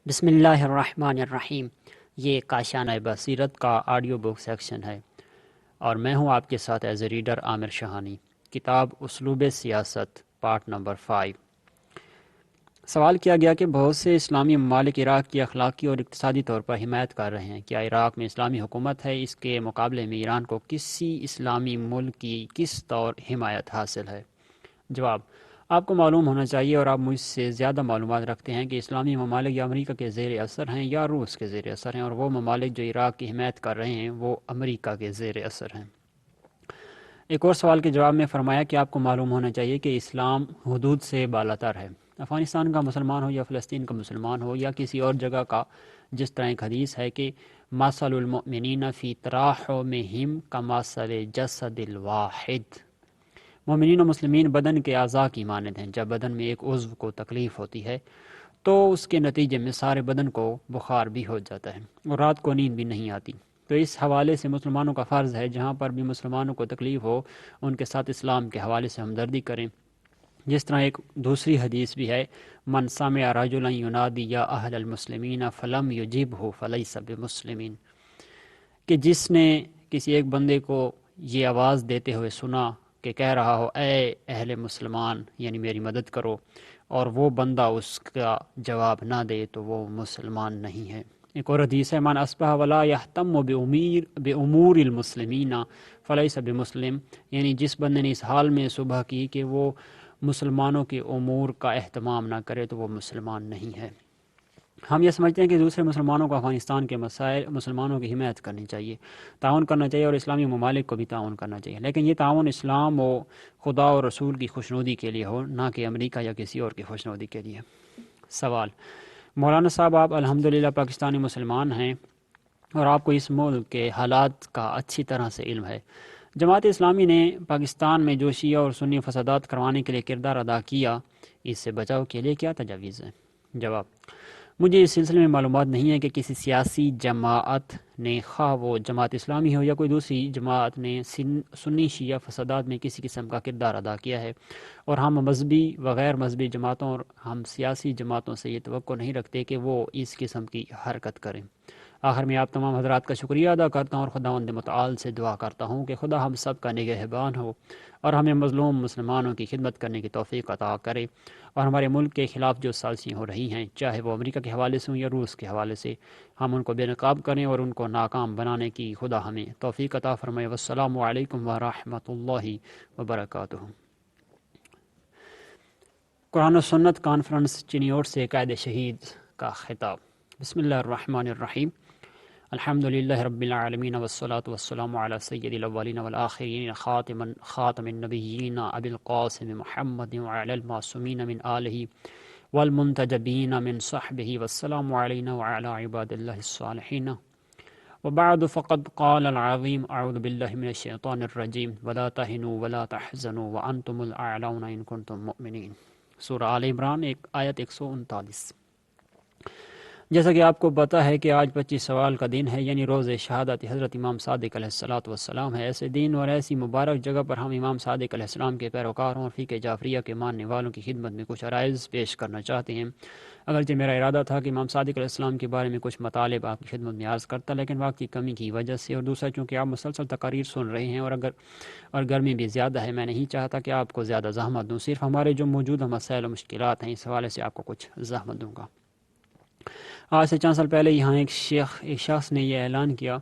بسم اللہ الرحمن الرحیم۔ یہ کاشانہ بصیرت کا آڈیو بک سیکشن ہے اور میں ہوں آپ کے ساتھ ایز اے ریڈر عامر شہانی۔ کتاب اسلوب سیاست پارٹ نمبر 5۔ سوال کیا گیا کہ بہت سے اسلامی ممالک عراق کی اخلاقی اور اقتصادی طور پر حمایت کر رہے ہیں، کیا عراق میں اسلامی حکومت ہے؟ اس کے مقابلے میں ایران کو کسی اسلامی ملک کی کس طور حمایت حاصل ہے؟ جواب: آپ کو معلوم ہونا چاہیے اور آپ مجھ سے زیادہ معلومات رکھتے ہیں کہ اسلامی ممالک یا امریکہ کے زیر اثر ہیں یا روس کے زیر اثر ہیں، اور وہ ممالک جو عراق کی حمایت کر رہے ہیں وہ امریکہ کے زیر اثر ہیں۔ ایک اور سوال کے جواب میں فرمایا کہ آپ کو معلوم ہونا چاہیے کہ اسلام حدود سے بالاتر ہے۔ افغانستان کا مسلمان ہو یا فلسطین کا مسلمان ہو یا کسی اور جگہ کا، جس طرح ایک حدیث ہے کہ مثل المؤمنین فی تراحمہم کمثل جسد الواحد، مومنین و مسلمین بدن کے اعضاء کی مانند ہیں۔ جب بدن میں ایک عضو کو تکلیف ہوتی ہے تو اس کے نتیجے میں سارے بدن کو بخار بھی ہو جاتا ہے اور رات کو نیند بھی نہیں آتی۔ تو اس حوالے سے مسلمانوں کا فرض ہے جہاں پر بھی مسلمانوں کو تکلیف ہو ان کے ساتھ اسلام کے حوالے سے ہمدردی کریں۔ جس طرح ایک دوسری حدیث بھی ہے، من سمع رجلا ینادی یا اہل المسلمین فلم یجبہ فلیس بمسلمین، کہ جس نے کسی ایک بندے کو یہ آواز دیتے ہوئے سنا کہ کہہ رہا ہو اے اہل مسلمان، یعنی میری مدد کرو، اور وہ بندہ اس کا جواب نہ دے تو وہ مسلمان نہیں ہے۔ ایک اور حدیث ہے، من اصبح ولا یہتم بامور المسلمین فلیس بمسلم، یعنی جس بندے نے اس حال میں صبح کی کہ وہ مسلمانوں کے امور کا اہتمام نہ کرے تو وہ مسلمان نہیں ہے۔ ہم یہ سمجھتے ہیں کہ دوسرے مسلمانوں کو افغانستان کے مسائل مسلمانوں کی حمایت کرنی چاہیے، تعاون کرنا چاہیے، اور اسلامی ممالک کو بھی تعاون کرنا چاہیے، لیکن یہ تعاون اسلام و خدا اور رسول کی خوشنودی کے لیے ہو، نہ کہ امریکہ یا کسی اور کی خوشنودی کے لیے۔ سوال: مولانا صاحب، آپ الحمدللہ پاکستانی مسلمان ہیں اور آپ کو اس ملک کے حالات کا اچھی طرح سے علم ہے۔ جماعت اسلامی نے پاکستان میں جو شیعہ اور سنی فسادات کروانے کے لیے کردار ادا کیا، اس سے بچاؤ کے لیے کیا تجاویز ہیں؟ جواب: مجھے اس سلسلے میں معلومات نہیں ہے کہ کسی سیاسی جماعت نے، خواہ وہ جماعت اسلامی ہو یا کوئی دوسری جماعت نے، سنی شیعہ فسادات میں کسی قسم کا کردار ادا کیا ہے، اور ہم مذہبی و غیر مذہبی جماعتوں اور ہم سیاسی جماعتوں سے یہ توقع نہیں رکھتے کہ وہ اس قسم کی حرکت کریں۔ آخر میں آپ تمام حضرات کا شکریہ ادا کرتا ہوں اور خداوند متعال سے دعا کرتا ہوں کہ خدا ہم سب کا نگہبان ہو اور ہمیں مظلوم مسلمانوں کی خدمت کرنے کی توفیق عطا کرے، اور ہمارے ملک کے خلاف جو سازشیں ہو رہی ہیں، چاہے وہ امریکہ کے حوالے سے ہوں یا روس کے حوالے سے، ہم ان کو بے نقاب کریں اور ان کو ناکام بنانے کی خدا ہمیں توفیق عطا فرمائے۔ والسلام علیکم ورحمۃ اللہ وبرکاتہ۔ قرآن و سنت کانفرنس چنیوٹ سے قائد شہید کا خطاب۔ بسم اللہ الرحمن الرحیم۔ الحمد للہ رب العالمین والصلاة والسلام علی سید الاولین والآخرین خاتم النبیین ابی القاسم محمد وعلی المعصومین من آلہ والمنتجبین من صحبہ، والسلام علینا وعلی عباد اللہ الصالحین، وبعد فقد قال العظیم اعوذ باللہ من الشیطان الرجیم ولا تہنوا ولا تحزنوا وانتم الاعلون ان کنتم مؤمنین۔ سورہ آل عمران آیت 139۔ جیسا کہ آپ کو پتہ ہے کہ آج 25 سوال کا دن ہے، یعنی روز شہادت حضرت امام صادق علیہ السلام ہے۔ ایسے دن اور ایسی مبارک جگہ پر ہم امام صادق علیہ السلام کے پیروکاروں اور فقہ جعفریہ کے ماننے والوں کی خدمت میں کچھ عرائض پیش کرنا چاہتے ہیں۔ اگرچہ میرا ارادہ تھا کہ امام صادق علیہ السلام کے بارے میں کچھ مطالب آپ کی خدمت میں عرض کرتا، لیکن وقت کی کمی کی وجہ سے، اور دوسرا چونکہ آپ مسلسل تقاریر سن رہے ہیں اور گرمی بھی زیادہ ہے، میں نہیں چاہتا کہ آپ کو زیادہ زحمت دوں۔ صرف ہمارے جو موجودہ مسائل و مشکلات ہیں، اس حوالے سے آپ کو کچھ زحمت دوں گا۔ آج سے چند سال پہلے یہاں ایک شخص نے یہ اعلان کیا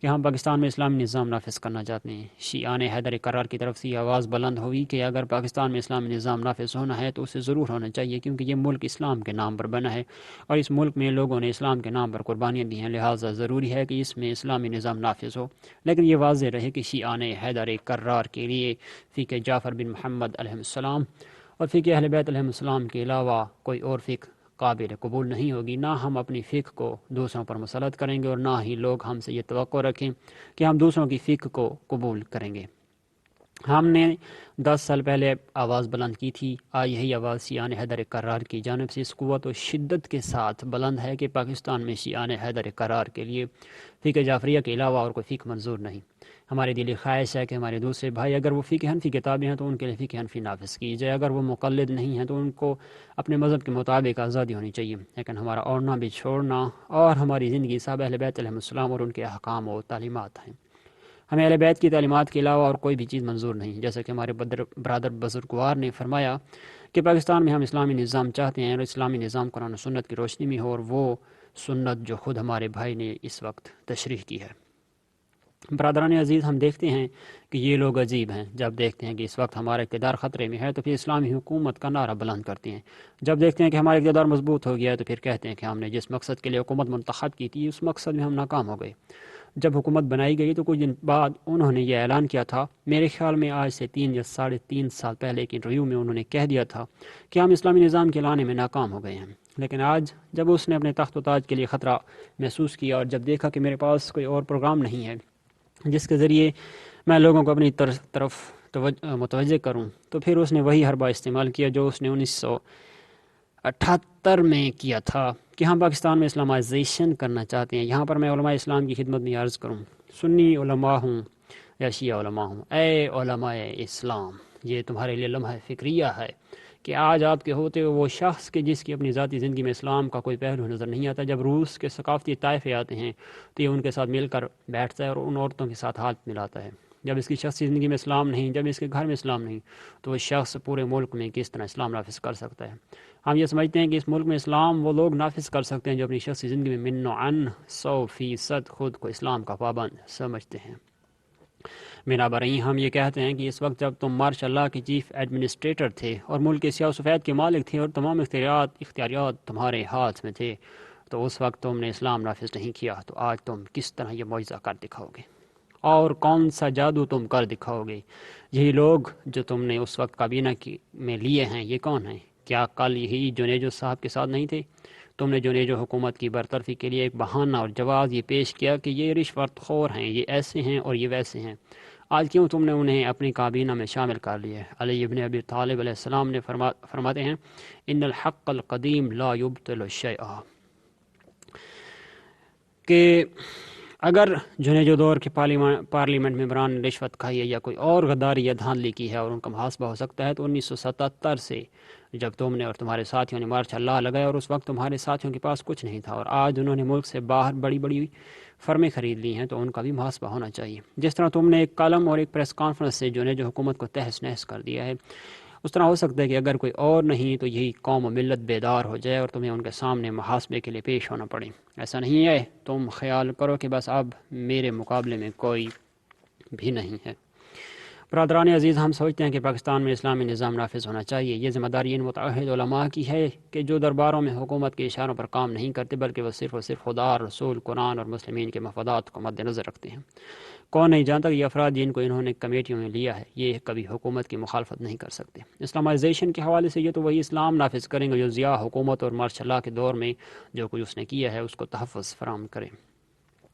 کہ ہم پاکستان میں اسلامی نظام نافذ کرنا چاہتے ہیں۔ شیعان حیدر کرار کی طرف سے یہ آواز بلند ہوئی کہ اگر پاکستان میں اسلامی نظام نافذ ہونا ہے تو اسے ضرور ہونا چاہیے، کیونکہ یہ ملک اسلام کے نام پر بنا ہے اور اس ملک میں لوگوں نے اسلام کے نام پر قربانیاں دی ہیں، لہٰذا ضروری ہے کہ اس میں اسلامی نظام نافذ ہو۔ لیکن یہ واضح رہے کہ شیعان حیدر کرار کے لیے فقہ جعفر بن محمد علیہ السلام اور فقہ اہل بیت علیہ السلام کے علاوہ کوئی اور فقہ قابل قبول نہیں ہوگی۔ نہ ہم اپنی فقہ کو دوسروں پر مسلط کریں گے اور نہ ہی لوگ ہم سے یہ توقع رکھیں کہ ہم دوسروں کی فقہ کو قبول کریں گے۔ ہم نے 10 سال پہلے آواز بلند کی تھی، آج یہی آواز شیعان حیدر کرار کی جانب سے اس قوت و شدت کے ساتھ بلند ہے کہ پاکستان میں شیعان حیدر کرار کے لیے فقہ جعفریہ کے علاوہ اور کوئی فقہ منظور نہیں۔ ہماری دلی خواہش ہے کہ ہمارے دوسرے بھائی اگر وہ فقہ حنفی کتابیں ہیں تو ان کے لیے فقہ حنفی نافذ کی جائے، اگر وہ مقلد نہیں ہیں تو ان کو اپنے مذہب کے مطابق آزادی ہونی چاہیے، لیکن ہمارا اوڑھنا بھی چھوڑنا اور ہماری زندگی سب اہل بیت علیہ السلام اور ان کے احکام و تعلیمات ہیں۔ ہمیں اہل بیت کی تعلیمات کے علاوہ اور کوئی بھی چیز منظور نہیں، جیسا کہ ہمارے برادر بزرگوار نے فرمایا کہ پاکستان میں ہم اسلامی نظام چاہتے ہیں اور اسلامی نظام قرآن و سنت کی روشنی میں ہو، اور وہ سنت جو خود ہمارے بھائی نے اس وقت تشریح کی ہے۔ برادران عزیز، ہم دیکھتے ہیں کہ یہ لوگ عجیب ہیں، جب دیکھتے ہیں کہ اس وقت ہمارا اقتدار خطرے میں ہے تو پھر اسلامی حکومت کا نعرہ بلند کرتے ہیں، جب دیکھتے ہیں کہ ہمارا اقتدار مضبوط ہو گیا ہے تو پھر کہتے ہیں کہ ہم نے جس مقصد کے لیے حکومت منتخب کی تھی اس مقصد میں ہم ناکام ہو گئے۔ جب حکومت بنائی گئی تو کچھ دن بعد انہوں نے یہ اعلان کیا تھا، میرے خیال میں آج سے 3 یا 3.5 سال پہلے کی انٹرویو میں انہوں نے کہہ دیا تھا کہ ہم اسلامی نظام کے لانے میں ناکام ہو گئے ہیں، لیکن آج جب اس نے اپنے تخت و تاج کے لیے خطرہ محسوس کیا اور جب دیکھا کہ میرے پاس کوئی اور پروگرام نہیں ہے جس کے ذریعے میں لوگوں کو اپنی طرف متوجہ کروں، تو پھر اس نے وہی حربہ استعمال کیا جو اس نے 1978 میں کیا تھا کہ ہم پاکستان میں اسلامائزیشن کرنا چاہتے ہیں۔ یہاں پر میں علماء اسلام کی خدمت میں عرض کروں، سنی علماء ہوں یا شیعہ علماء ہوں، اے علماء اسلام، یہ تمہارے لیے لمحہ فکریہ ہے کہ آج آپ کے ہوتے ہو وہ شخص کہ جس کی اپنی ذاتی زندگی میں اسلام کا کوئی پہلو نظر نہیں آتا، جب روس کے ثقافتی طائفے آتے ہیں تو یہ ان کے ساتھ مل کر بیٹھتا ہے اور ان عورتوں کے ساتھ ہاتھ ملاتا ہے، جب اس کی شخصی زندگی میں اسلام نہیں، جب اس کے گھر میں اسلام نہیں، تو وہ شخص پورے ملک میں کس طرح اسلام نافذ کر سکتا ہے؟ ہم یہ سمجھتے ہیں کہ اس ملک میں اسلام وہ لوگ نافذ کر سکتے ہیں جو اپنی شخصی زندگی میں من و عن 100% خود کو اسلام کا پابند سمجھتے ہیں۔ میرا برئی ہم یہ کہتے ہیں کہ اس وقت جب تم ماشاء اللہ کے چیف ایڈمنسٹریٹر تھے اور ملک کے سیاہ و سفید کے مالک تھے اور تمام اختیارات تمہارے ہاتھ میں تھے، تو اس وقت تم نے اسلام نافذ نہیں کیا، تو آج تم کس طرح یہ معجزہ کر دکھاؤ گے اور کون سا جادو تم کر دکھاؤ گے؟ یہی لوگ جو تم نے اس وقت کابینہ میں لیے ہیں یہ کون ہیں؟ کیا کل یہی جنیجو صاحب کے ساتھ نہیں تھے؟ تم نے جنیجو حکومت کی برطرفی کے لیے ایک بہانہ اور جواز یہ پیش کیا کہ یہ رشوت خور ہیں، یہ ایسے ہیں اور یہ ویسے ہیں۔ آج کیوں تم نے انہیں اپنی کابینہ میں شامل کر لیا ہے؟ علی ابن ابی طالب علیہ السلام نے فرماتے ہیں ان الحق القدیم لا یبطل الشیء، کہ اگر جنیجو دور کے پارلیمنٹ ممبران نے رشوت کھائی ہے یا کوئی اور غداری یا دھاندلی کی ہے اور ان کا محاسبہ ہو سکتا ہے، تو 1977 سے جب تم نے اور تمہارے ساتھیوں نے مارچ اللہ لگایا اور اس وقت تمہارے ساتھیوں کے پاس کچھ نہیں تھا، اور آج انہوں نے ملک سے باہر بڑی بڑی فرمیں خرید لی ہیں، تو ان کا بھی محاسبہ ہونا چاہیے۔ جس طرح تم نے ایک کالم اور ایک پریس کانفرنس سے جو حکومت کو تہس نہس کر دیا ہے، اس طرح ہو سکتا ہے کہ اگر کوئی اور نہیں تو یہی قوم و ملت بیدار ہو جائے اور تمہیں ان کے سامنے محاسبے کے لیے پیش ہونا پڑے۔ ایسا نہیں ہے، تم خیال کرو کہ بس اب میرے مقابلے میں کوئی بھی نہیں ہے۔ برادران عزیز، ہم سوچتے ہیں کہ پاکستان میں اسلامی نظام نافذ ہونا چاہیے۔ یہ ذمہ داری ان متعہد علماء کی ہے کہ جو درباروں میں حکومت کے اشاروں پر کام نہیں کرتے بلکہ وہ صرف اور صرف خدا، رسول، قرآن اور مسلمین کے مفادات کو مد نظر رکھتے ہیں۔ کون نہیں جانتا کہ یہ افراد جن کو انہوں نے کمیٹیوں میں لیا ہے یہ کبھی حکومت کی مخالفت نہیں کر سکتے۔ اسلامائزیشن کے حوالے سے یہ تو وہی اسلام نافذ کریں گے جو ضیاء حکومت اور مارشاء اللہ کے دور میں جو کچھ اس نے کیا ہے اس کو تحفظ فراہم کرے۔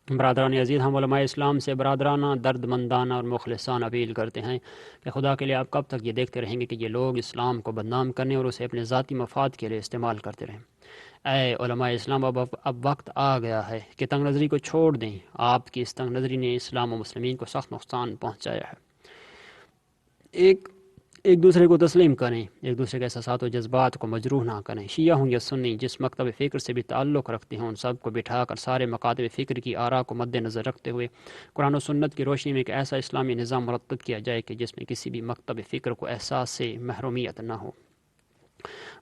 برادران عزیز، ہم علماء اسلام سے برادرانہ، درد مندانہ اور مخلصانہ اپیل کرتے ہیں کہ خدا کے لیے آپ کب تک یہ دیکھتے رہیں گے کہ یہ لوگ اسلام کو بدنام کرنے اور اسے اپنے ذاتی مفاد کے لیے استعمال کرتے رہیں؟ اے علماء اسلام، اب وقت آ گیا ہے کہ تنگ نظری کو چھوڑ دیں۔ آپ کی اس تنگ نظری نے اسلام و مسلمین کو سخت نقصان پہنچایا ہے۔ ایک دوسرے کو تسلیم کریں، ایک دوسرے کے احساسات و جذبات کو مجروح نہ کریں۔ شیعہ ہوں یا سنی، جس مکتب فکر سے بھی تعلق رکھتے ہیں، ان سب کو بٹھا کر سارے مکاتب فکر کی آراء کو مد نظر رکھتے ہوئے قرآن و سنت کی روشنی میں ایک ایسا اسلامی نظام مرتب کیا جائے کہ جس میں کسی بھی مکتب فکر کو احساس سے محرومیت نہ ہو۔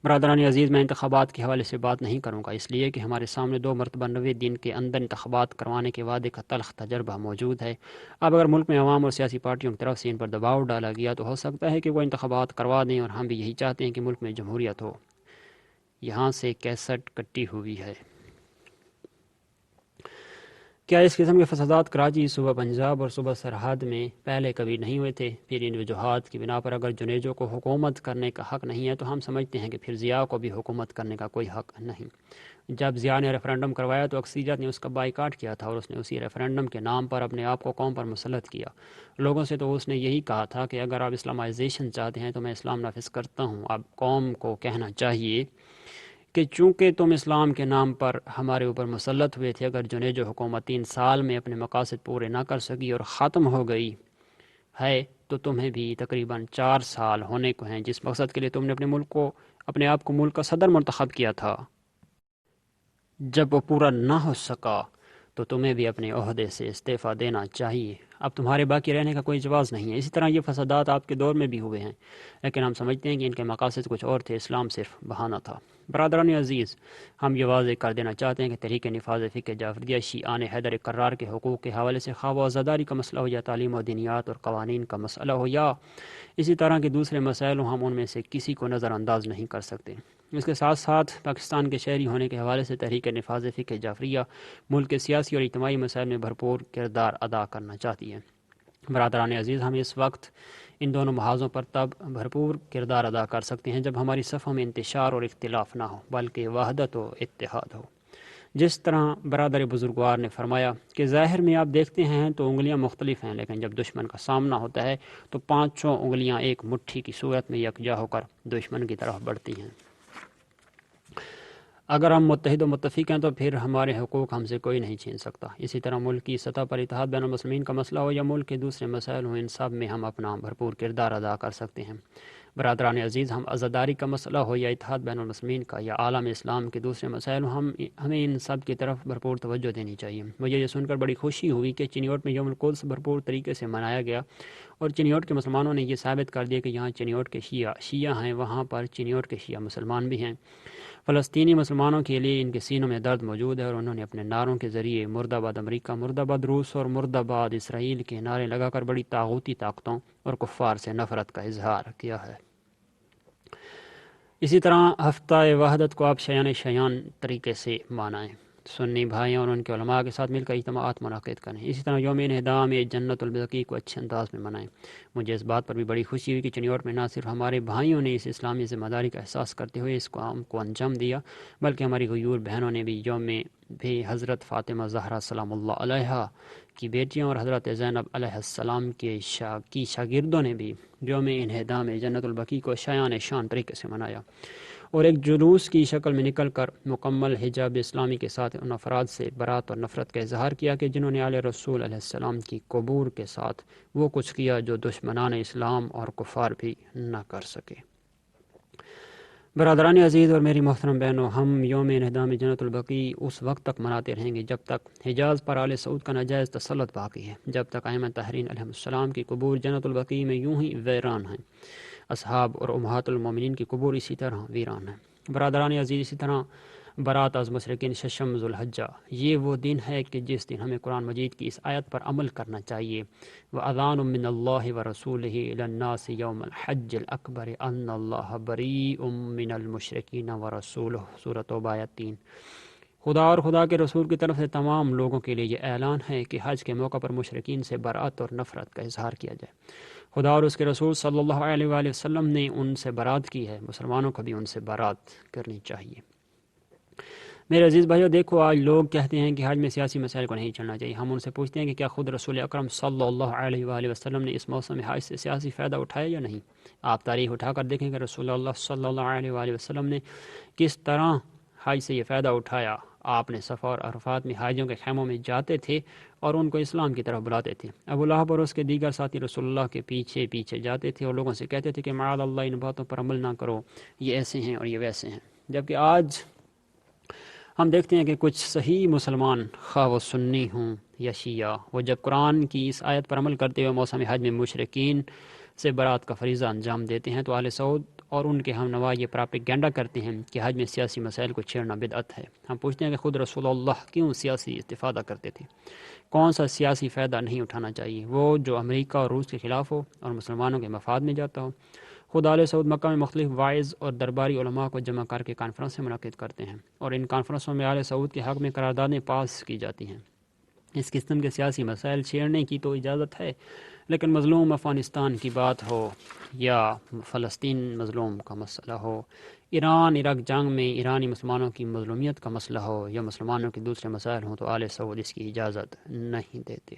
برادران عزیز، میں انتخابات کے حوالے سے بات نہیں کروں گا، اس لیے کہ ہمارے سامنے 2 مرتبہ 90 دن کے اندر انتخابات کروانے کے وعدے کا تلخ تجربہ موجود ہے۔ اب اگر ملک میں عوام اور سیاسی پارٹیوں کی طرف سے ان پر دباؤ ڈالا گیا تو ہو سکتا ہے کہ وہ انتخابات کروا دیں، اور ہم بھی یہی چاہتے ہیں کہ ملک میں جمہوریت ہو۔ یہاں سے کیسٹ کٹی ہوئی ہے۔ کیا اس قسم کے فسادات کراچی، صوبہ پنجاب اور صوبہ سرحد میں پہلے کبھی نہیں ہوئے تھے؟ پھر ان وجوہات کی بنا پر اگر جنیجو کو حکومت کرنے کا حق نہیں ہے تو ہم سمجھتے ہیں کہ پھر ضیاء کو بھی حکومت کرنے کا کوئی حق نہیں۔ جب ضیاء نے ریفرنڈم کروایا تو اکثریت نے اس کا بائیکاٹ کیا تھا اور اس نے اسی ریفرنڈم کے نام پر اپنے آپ کو قوم پر مسلط کیا۔ لوگوں سے تو اس نے یہی کہا تھا کہ اگر آپ اسلامائزیشن چاہتے ہیں تو میں اسلام نافذ کرتا ہوں۔ اب قوم کو کہنا چاہیے کہ چونکہ تم اسلام کے نام پر ہمارے اوپر مسلط ہوئے تھے، اگر جو حکومت 3 سال میں اپنے مقاصد پورے نہ کر سکی اور ختم ہو گئی ہے، تو تمہیں بھی تقریباً 4 سال ہونے کو ہیں جس مقصد کے لیے تم نے اپنے آپ کو ملک کا صدر منتخب کیا تھا۔ جب وہ پورا نہ ہو سکا تو تمہیں بھی اپنے عہدے سے استعفیٰ دینا چاہیے۔ اب تمہارے باقی رہنے کا کوئی جواز نہیں ہے۔ اسی طرح یہ فسادات آپ کے دور میں بھی ہوئے ہیں، لیکن ہم سمجھتے ہیں کہ ان کے مقاصد کچھ اور تھے، اسلام صرف بہانہ تھا۔ برادران عزیز، ہم یہ واضح کر دینا چاہتے ہیں کہ تحریک نفاذ فقہ جعفریہ شیعان حیدر کرار کے حقوق کے حوالے سے خواہ و عزاداری کا مسئلہ ہو یا تعلیم و دینیات اور قوانین کا مسئلہ ہو یا اسی طرح کے دوسرے مسائل ہوں، ہم ان میں سے کسی کو نظر انداز نہیں کر سکتے۔ اس کے ساتھ ساتھ پاکستان کے شہری ہونے کے حوالے سے تحریک نفاذ فقہ جعفریہ ملک کے سیاسی اور اجتماعی مسائل میں بھرپور کردار ادا کرنا چاہتی ہے۔ برادران عزیز، ہم اس وقت ان دونوں محاذوں پر تب بھرپور کردار ادا کر سکتے ہیں جب ہماری صفوں میں انتشار اور اختلاف نہ ہو بلکہ وحدت و اتحاد ہو۔ جس طرح برادر بزرگوار نے فرمایا کہ ظاہر میں آپ دیکھتے ہیں تو انگلیاں مختلف ہیں، لیکن جب دشمن کا سامنا ہوتا ہے تو 5 انگلیاں ایک مٹھی کی صورت میں یکجا ہو کر دشمن کی طرف بڑھتی ہیں۔ اگر ہم متحد و متفق ہیں تو پھر ہمارے حقوق ہم سے کوئی نہیں چھین سکتا۔ اسی طرح ملک کی سطح پر اتحاد بین المسلمین کا مسئلہ ہو یا ملک کے دوسرے مسائل ہوں، ان سب میں ہم اپنا بھرپور کردار ادا کر سکتے ہیں۔ برادران عزیز، ہم عزاداری کا مسئلہ ہو یا اتحاد بین المسلمین کا یا عالم اسلام کے دوسرے مسائل ہوں، ہمیں ان سب کی طرف بھرپور توجہ دینی چاہیے۔ مجھے یہ سن کر بڑی خوشی ہوئی کہ چنیوٹ میں یوم القدس بھرپور طریقے سے منایا گیا اور چنیوٹ کے مسلمانوں نے یہ ثابت کر دیا کہ یہاں چنیوٹ کے شیعہ ہیں، وہاں پر چنیوٹ کے شیعہ مسلمان بھی ہیں۔ فلسطینی مسلمانوں کے لیے ان کے سینوں میں درد موجود ہے اور انہوں نے اپنے نعروں کے ذریعے مرد آباد امریکہ، مرد آباد روس اور مرد آباد اسرائیل کے نعرے لگا کر بڑی طاغوتی طاقتوں اور کفار سے نفرت کا اظہار کیا ہے۔ اسی طرح ہفتہ وحدت کو آپ شیان طریقے سے منائیں، سنی بھائیوں اور ان کے علماء کے ساتھ مل کر اجتماعات منعقد کریں۔ اسی طرح یوم انہدام جنت البقیع کو اچھے انداز میں منائیں۔ مجھے اس بات پر بھی بڑی خوشی ہوئی کہ چنیوٹ میں نہ صرف ہمارے بھائیوں نے اس اسلامی ذمہ داری کا احساس کرتے ہوئے اس کام کو انجام دیا، بلکہ ہماری غیور بہنوں نے بھی بھی حضرت فاطمہ زہرا سلام اللہ علیہا کی بیٹیوں اور حضرت زینب علیہ السلام کی شاگردوں نے بھی یوم انہدام جنت البقیع کو شان طریقے سے منایا اور ایک جلوس کی شکل میں نکل کر مکمل حجاب اسلامی کے ساتھ ان افراد سے برات اور نفرت کا اظہار کیا کہ جنہوں نے آل رسول علیہ السلام کی قبور کے ساتھ وہ کچھ کیا جو دشمنان اسلام اور کفار بھی نہ کر سکے۔ برادران عزیز اور میری محترم بہنوں، ہم یوم انہدام جنت البقیع اس وقت تک مناتے رہیں گے جب تک حجاز پر آل سعود کا ناجائز تسلط باقی ہے، جب تک ائمہ طاہرین علیہ السلام کی قبور جنت البقیع میں یوں ہی ویران ہیں، اصحاب اور امہات المومنین کی قبور اسی طرح ویران ہیں۔ برادران عزیز، اسی طرح برات از مشرکین ششم ذو الحجہ، یہ وہ دن ہے کہ جس دن ہمیں قرآن مجید کی اس آیت پر عمل کرنا چاہیے، وَأَذَانٌ مِّنَ اللَّهِ وَرَسُولِهِ إِلَى النَّاسِ يَوْمَ الْحَجِّ الْأَكْبَرِ أَنَّ اللَّهَ بَرِيءٌ مِّنَ الْمُشْرِكِينَ وَرَسُولُهُ سورۃ توبہ آیت 3۔ خدا اور خدا کے رسول کی طرف سے تمام لوگوں کے لیے یہ اعلان ہے کہ حج کے موقع پر مشرکین سے برات اور نفرت کا اظہار کیا جائے۔ خدا اور اس کے رسول صلی اللہ علیہ وآلہ وسلم نے ان سے برات کی ہے، مسلمانوں کو بھی ان سے برات کرنی چاہیے۔ میرے عزیز بھائیو، دیکھو آج لوگ کہتے ہیں کہ حج میں سیاسی مسائل کو نہیں چلنا چاہیے۔ ہم ان سے پوچھتے ہیں کہ کیا خود رسول اکرم صلی اللہ علیہ وآلہ وسلم نے اس موسم حج سے سیاسی فائدہ اٹھایا یا نہیں؟ آپ تاریخ اٹھا کر دیکھیں کہ رسول اللہ صلی اللہ علیہ وآلہ وسلم نے کس طرح حج سے یہ فائدہ اٹھایا۔ آپ نے صفا اور عرفات میں حاجیوں کے خیموں میں جاتے تھے اور ان کو اسلام کی طرف بلاتے تھے۔ ابو لہب اور اس کے دیگر ساتھی رسول اللہ کے پیچھے پیچھے جاتے تھے اور لوگوں سے کہتے تھے کہ معاذ اللہ، ان باتوں پر عمل نہ کرو، یہ ایسے ہیں اور یہ ویسے ہیں۔ جبکہ آج ہم دیکھتے ہیں کہ کچھ صحیح مسلمان، خواہ وہ سنی ہوں یا شیعہ، وہ جب قرآن کی اس آیت پر عمل کرتے ہوئے موسم حج میں مشرکین سے برات کا فریضہ انجام دیتے ہیں تو آل سعود اور ان کے ہم نوا یہ پراپیگینڈا کرتے ہیں کہ حج میں سیاسی مسائل کو چھیڑنا بدعت ہے۔ ہم پوچھتے ہیں کہ خود رسول اللہ کیوں سیاسی استفادہ کرتے تھے؟ کون سا سیاسی فائدہ نہیں اٹھانا چاہیے؟ وہ جو امریکہ اور روس کے خلاف ہو اور مسلمانوں کے مفاد میں جاتا ہو۔ خود آل سعود مکہ میں مختلف واعظ اور درباری علماء کو جمع کر کے کانفرنسیں منعقد کرتے ہیں اور ان کانفرنسوں میں آل سعود کے حق میں قراردادیں پاس کی جاتی ہیں۔ اس قسم کے سیاسی مسائل چھیڑنے کی تو اجازت ہے، لیکن مظلوم افغانستان کی بات ہو یا فلسطین مظلوم کا مسئلہ ہو، ایران عراق جنگ میں ایرانی مسلمانوں کی مظلومیت کا مسئلہ ہو یا مسلمانوں کے دوسرے مسائل ہوں، تو آل سعود اس کی اجازت نہیں دیتے۔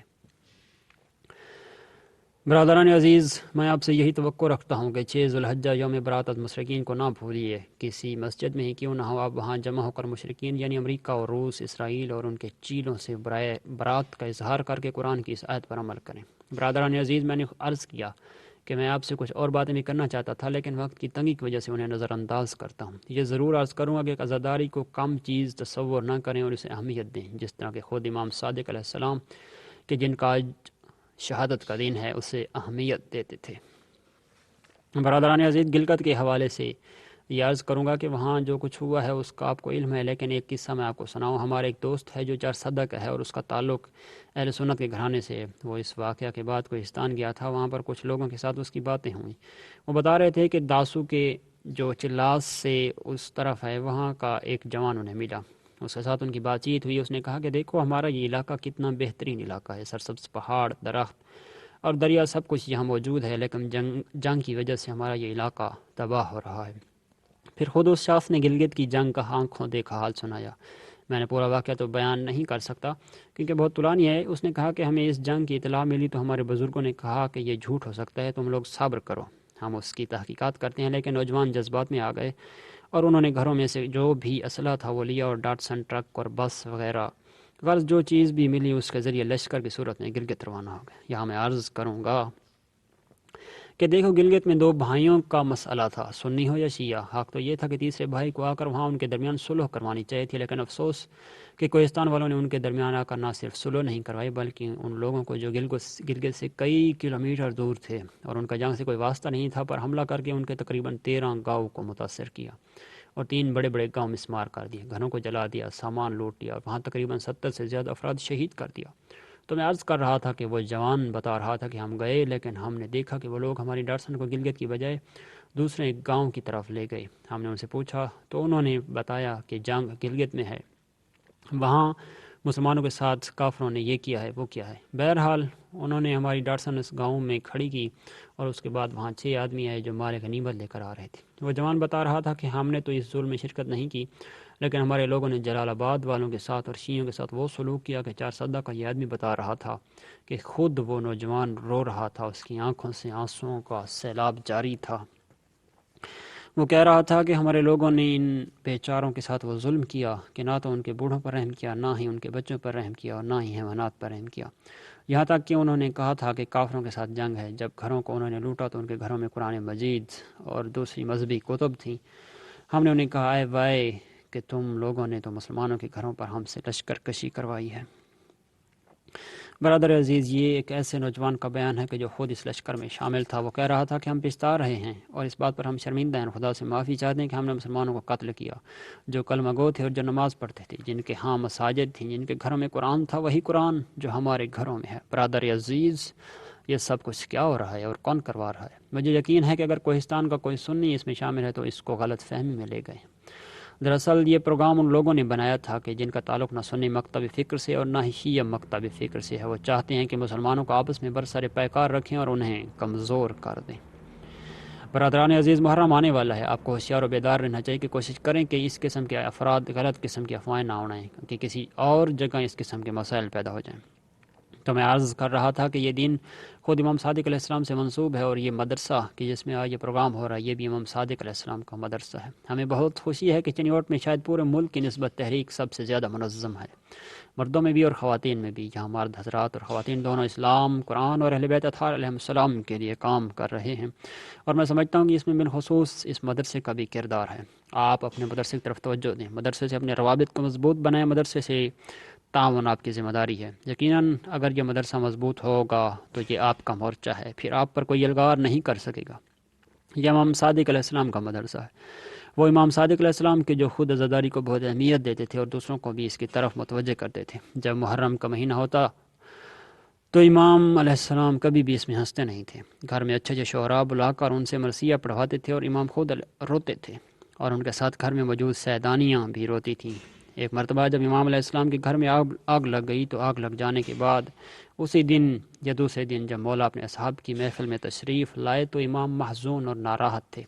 برادران عزیز، میں آپ سے یہی توقع رکھتا ہوں کہ 6 ذوالحجہ یوم برات از مشرقین کو نہ بھولیے۔ کسی مسجد میں ہی کیوں نہ ہو، آپ وہاں جمع ہو کر مشرقین یعنی امریکہ اور روس، اسرائیل اور ان کے چیلوں سے برات کا اظہار کر کے قرآن کی اس آیت پر عمل کریں۔ برادران عزیز، میں نے عرض کیا کہ میں آپ سے کچھ اور باتیں بھی کرنا چاہتا تھا، لیکن وقت کی تنگی کی وجہ سے انہیں نظر انداز کرتا ہوں۔ یہ ضرور عرض کروں گا کہ عزاداری کو کم چیز تصور نہ کریں اور اسے اہمیت دیں، جس طرح کہ خود امام صادق علیہ السلام کہ جن کا آج شہادت کا دن ہے اسے اہمیت دیتے تھے۔ برادران عزیز، گلگت کے حوالے سے یہ عرض کروں گا کہ وہاں جو کچھ ہوا ہے اس کا آپ کو علم ہے، لیکن ایک قصہ میں آپ کو سناؤں۔ ہمارا ایک دوست ہے جو 4 صدہ کا ہے اور اس کا تعلق اہل سنت کے گھرانے سے ہے۔ وہ اس واقعہ کے بعد کوہستان گیا تھا، وہاں پر کچھ لوگوں کے ساتھ اس کی باتیں ہوئیں۔ وہ بتا رہے تھے کہ داسو کے جو چلاس سے اس طرف ہے وہاں کا ایک جوان انہیں ملا، اس کے ساتھ ان کی بات چیت ہوئی۔ اس نے کہا کہ دیکھو ہمارا یہ علاقہ کتنا بہترین علاقہ ہے، سرسبز پہاڑ، درخت اور دریا، سب کچھ یہاں موجود ہے، لیکن جنگ کی وجہ سے ہمارا یہ علاقہ تباہ ہو رہا ہے۔ پھر خود اس شخص نے گلگت کی جنگ کا آنکھوں دیکھا حال سنایا۔ میں نے پورا واقعہ تو بیان نہیں کر سکتا کیونکہ بہت طولانی ہے۔ اس نے کہا کہ ہمیں اس جنگ کی اطلاع ملی تو ہمارے بزرگوں نے کہا کہ یہ جھوٹ ہو سکتا ہے، تم لوگ صبر کرو، ہم اس کی تحقیقات کرتے ہیں۔ لیکن نوجوان جذبات میں آ گئے اور انہوں نے گھروں میں سے جو بھی اسلحہ تھا وہ لیا اور ڈاٹسن ٹرک اور بس وغیرہ غرض جو چیز بھی ملی اس کے ذریعے لشکر کی صورت میں گلگت روانہ ہو گئے۔ یہاں میں عرض کروں گا کہ دیکھو گلگت میں 2 بھائیوں کا مسئلہ تھا، سنی ہو یا شیعہ۔ حق تو یہ تھا کہ تیسرے بھائی کو آ کر وہاں ان کے درمیان صلح کروانی چاہیے تھی، لیکن افسوس کہ کوہستان والوں نے ان کے درمیان آ کر نہ صرف صلح نہیں کروائی بلکہ ان لوگوں کو جو گلگت سے کئی کلومیٹر دور تھے اور ان کا جنگ سے کوئی واسطہ نہیں تھا پر حملہ کر کے ان کے تقریباً 13 گاؤں کو متاثر کیا اور 3 بڑے بڑے گاؤں مسمار کر دیے، گھروں کو جلا دیا، سامان لوٹ لیا اور وہاں تقریباً 70 سے زیادہ افراد شہید کر دیا۔ تو میں عرض کر رہا تھا کہ وہ جوان بتا رہا تھا کہ ہم گئے لیکن ہم نے دیکھا کہ وہ لوگ ہماری ڈاٹسن کو گلگت کی بجائے دوسرے ایک گاؤں کی طرف لے گئے۔ ہم نے ان سے پوچھا تو انہوں نے بتایا کہ جنگ گلگت میں ہے، وہاں مسلمانوں کے ساتھ کافروں نے یہ کیا ہے وہ کیا ہے۔ بہرحال انہوں نے ہماری ڈاٹسن اس گاؤں میں کھڑی کی اور اس کے بعد وہاں 6 آدمی آئے جو مال غنیمت لے کر آ رہے تھے۔ وہ جوان بتا رہا تھا کہ ہم نے تو اس ظلم میں شرکت نہیں کی، لیکن ہمارے لوگوں نے جلال آباد والوں کے ساتھ اور شیعوں کے ساتھ وہ سلوک کیا کہ 4 صدہ کا یہ آدمی بتا رہا تھا کہ خود وہ نوجوان رو رہا تھا، اس کی آنکھوں سے آنسوؤں کا سیلاب جاری تھا۔ وہ کہہ رہا تھا کہ ہمارے لوگوں نے ان بیچاروں کے ساتھ وہ ظلم کیا کہ نہ تو ان کے بوڑھوں پر رحم کیا، نہ ہی ان کے بچوں پر رحم کیا اور نہ ہی حیوانات پر رحم کیا۔ یہاں تک کہ انہوں نے کہا تھا کہ کافروں کے ساتھ جنگ ہے۔ جب گھروں کو انہوں نے لوٹا تو ان کے گھروں میں قرآن مجید اور دوسری مذہبی کتب تھیں۔ ہم نے انہیں کہا اے وائے کہ تم لوگوں نے تو مسلمانوں کے گھروں پر ہم سے لشکر کشی کروائی ہے۔ برادر عزیز، یہ ایک ایسے نوجوان کا بیان ہے کہ جو خود اس لشکر میں شامل تھا۔ وہ کہہ رہا تھا کہ ہم پچھتا رہے ہیں اور اس بات پر ہم شرمندہ ہیں، خدا سے معافی چاہتے ہیں کہ ہم نے مسلمانوں کو قتل کیا جو کلمہ گو تھے اور جو نماز پڑھتے تھے، جن کے ہاں مساجد تھیں، جن کے گھروں میں قرآن تھا، وہی قرآن جو ہمارے گھروں میں ہے۔ برادر عزیز، یہ سب کچھ کیا ہو رہا ہے اور کون کروا رہا ہے؟ مجھے یقین ہے کہ اگر کوہستان کا کوئی سنی اس میں شامل ہے تو اس کو غلط فہمی میں لے گئے۔ دراصل یہ پروگرام ان لوگوں نے بنایا تھا کہ جن کا تعلق نہ سنی مکتب فکر سے اور نہ ہی شیعہ مکتب فکر سے ہے۔ وہ چاہتے ہیں کہ مسلمانوں کو آپس میں برسر پیکار رکھیں اور انہیں کمزور کر دیں۔ برادران عزیز، محرم آنے والا ہے، آپ کو ہوشیار و بیدار رہنا چاہیے کہ کوشش کریں کہ اس قسم کے افراد غلط قسم کی افواہیں نہ اڑائیں کہ کسی اور جگہ اس قسم کے مسائل پیدا ہو جائیں۔ تو میں عرض کر رہا تھا کہ یہ دین خود امام صادق علیہ السلام سے منسوب ہے اور یہ مدرسہ کہ جس میں آج یہ پروگرام ہو رہا ہے یہ بھی امام صادق علیہ السلام کا مدرسہ ہے۔ ہمیں بہت خوشی ہے کہ چنیوٹ میں شاید پورے ملک کی نسبت تحریک سب سے زیادہ منظم ہے، مردوں میں بھی اور خواتین میں بھی۔ یہاں مرد حضرات اور خواتین دونوں اسلام، قرآن اور اہل بیت اطہار علیہ السلام کے لیے کام کر رہے ہیں، اور میں سمجھتا ہوں کہ اس میں بالخصوص اس مدرسے کا بھی کردار ہے۔ آپ اپنے مدرسے کی طرف توجہ دیں، مدرسے سے اپنے روابط کو مضبوط بنائیں، مدرسے سے تعاون آپ کی ذمہ داری ہے۔ یقیناً اگر یہ مدرسہ مضبوط ہوگا تو یہ آپ کا مورچہ ہے، پھر آپ پر کوئی الغار نہیں کر سکے گا۔ یہ امام صادق علیہ السلام کا مدرسہ ہے، وہ امام صادق علیہ السلام کے جو خود عزاداری کو بہت اہمیت دیتے تھے اور دوسروں کو بھی اس کی طرف متوجہ کرتے تھے۔ جب محرم کا مہینہ ہوتا تو امام علیہ السلام کبھی بھی اس میں ہنستے نہیں تھے، گھر میں اچھے شعراء بلا کر ان سے مرثیہ پڑھواتے تھے اور امام خود روتے تھے اور ان کے ساتھ گھر میں موجود سیدانیاں بھی روتی تھیں۔ ایک مرتبہ جب امام علیہ السلام کے گھر میں آگ لگ گئی تو آگ لگ جانے کے بعد اسی دن یا دوسرے دن جب مولا اپنے اصحاب کی محفل میں تشریف لائے تو امام محزون اور ناراحت تھے،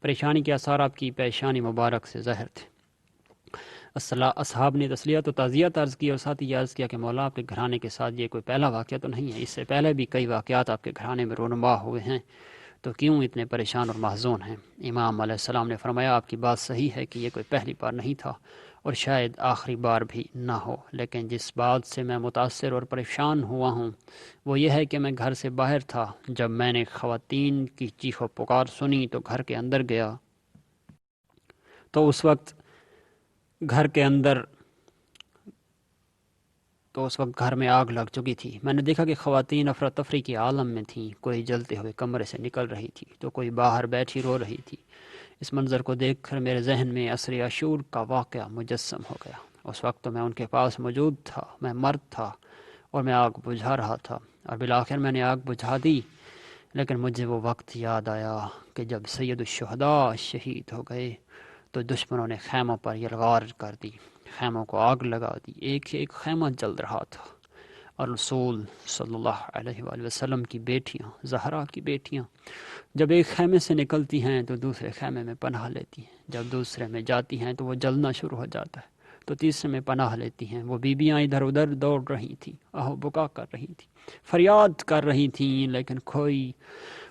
پریشانی کے آثار آپ کی پیشانی مبارک سے ظاہر تھے۔ اصحاب نے تسلیت و تعزیت عرض کی اور ساتھ ہی عرض کیا کہ مولا آپ کے گھرانے کے ساتھ یہ کوئی پہلا واقعہ تو نہیں ہے، اس سے پہلے بھی کئی واقعات آپ کے گھرانے میں رونما ہوئے ہیں، تو کیوں اتنے پریشان اور محزون ہیں؟ امام علیہ السلام نے فرمایا آپ کی بات صحیح ہے کہ یہ کوئی پہلی بار نہیں تھا اور شاید آخری بار بھی نہ ہو، لیکن جس بات سے میں متاثر اور پریشان ہوا ہوں وہ یہ ہے کہ میں گھر سے باہر تھا، جب میں نے خواتین کی چیخ و پکار سنی تو گھر کے اندر گیا تو اس وقت گھر کے اندر تو اس وقت گھر میں آگ لگ چکی تھی۔ میں نے دیکھا کہ خواتین افراتفری کی عالم میں تھیں، کوئی جلتے ہوئے کمرے سے نکل رہی تھی تو کوئی باہر بیٹھی رو رہی تھی۔ اس منظر کو دیکھ کر میرے ذہن میں عصر عاشور کا واقعہ مجسم ہو گیا۔ اس وقت تو میں ان کے پاس موجود تھا، میں مرد تھا اور میں آگ بجھا رہا تھا، اور بالآخر میں نے آگ بجھا دی، لیکن مجھے وہ وقت یاد آیا کہ جب سید الشہداء شہید ہو گئے تو دشمنوں نے خیموں پر یلغار کر دی، خیموں کو آگ لگا دی، ایک ایک خیمہ جل رہا تھا، اور رسول صلی اللہ علیہ وآلہ وسلم کی بیٹیاں، زہرا کی بیٹیاں جب ایک خیمے سے نکلتی ہیں تو دوسرے خیمے میں پناہ لیتی ہیں، جب دوسرے میں جاتی ہیں تو وہ جلنا شروع ہو جاتا ہے تو تیسرے میں پناہ لیتی ہیں۔ وہ بیویاں ادھر ادھر دوڑ رہی تھیں، آہو بکا کر رہی تھیں، فریاد کر رہی تھیں، لیکن کوئی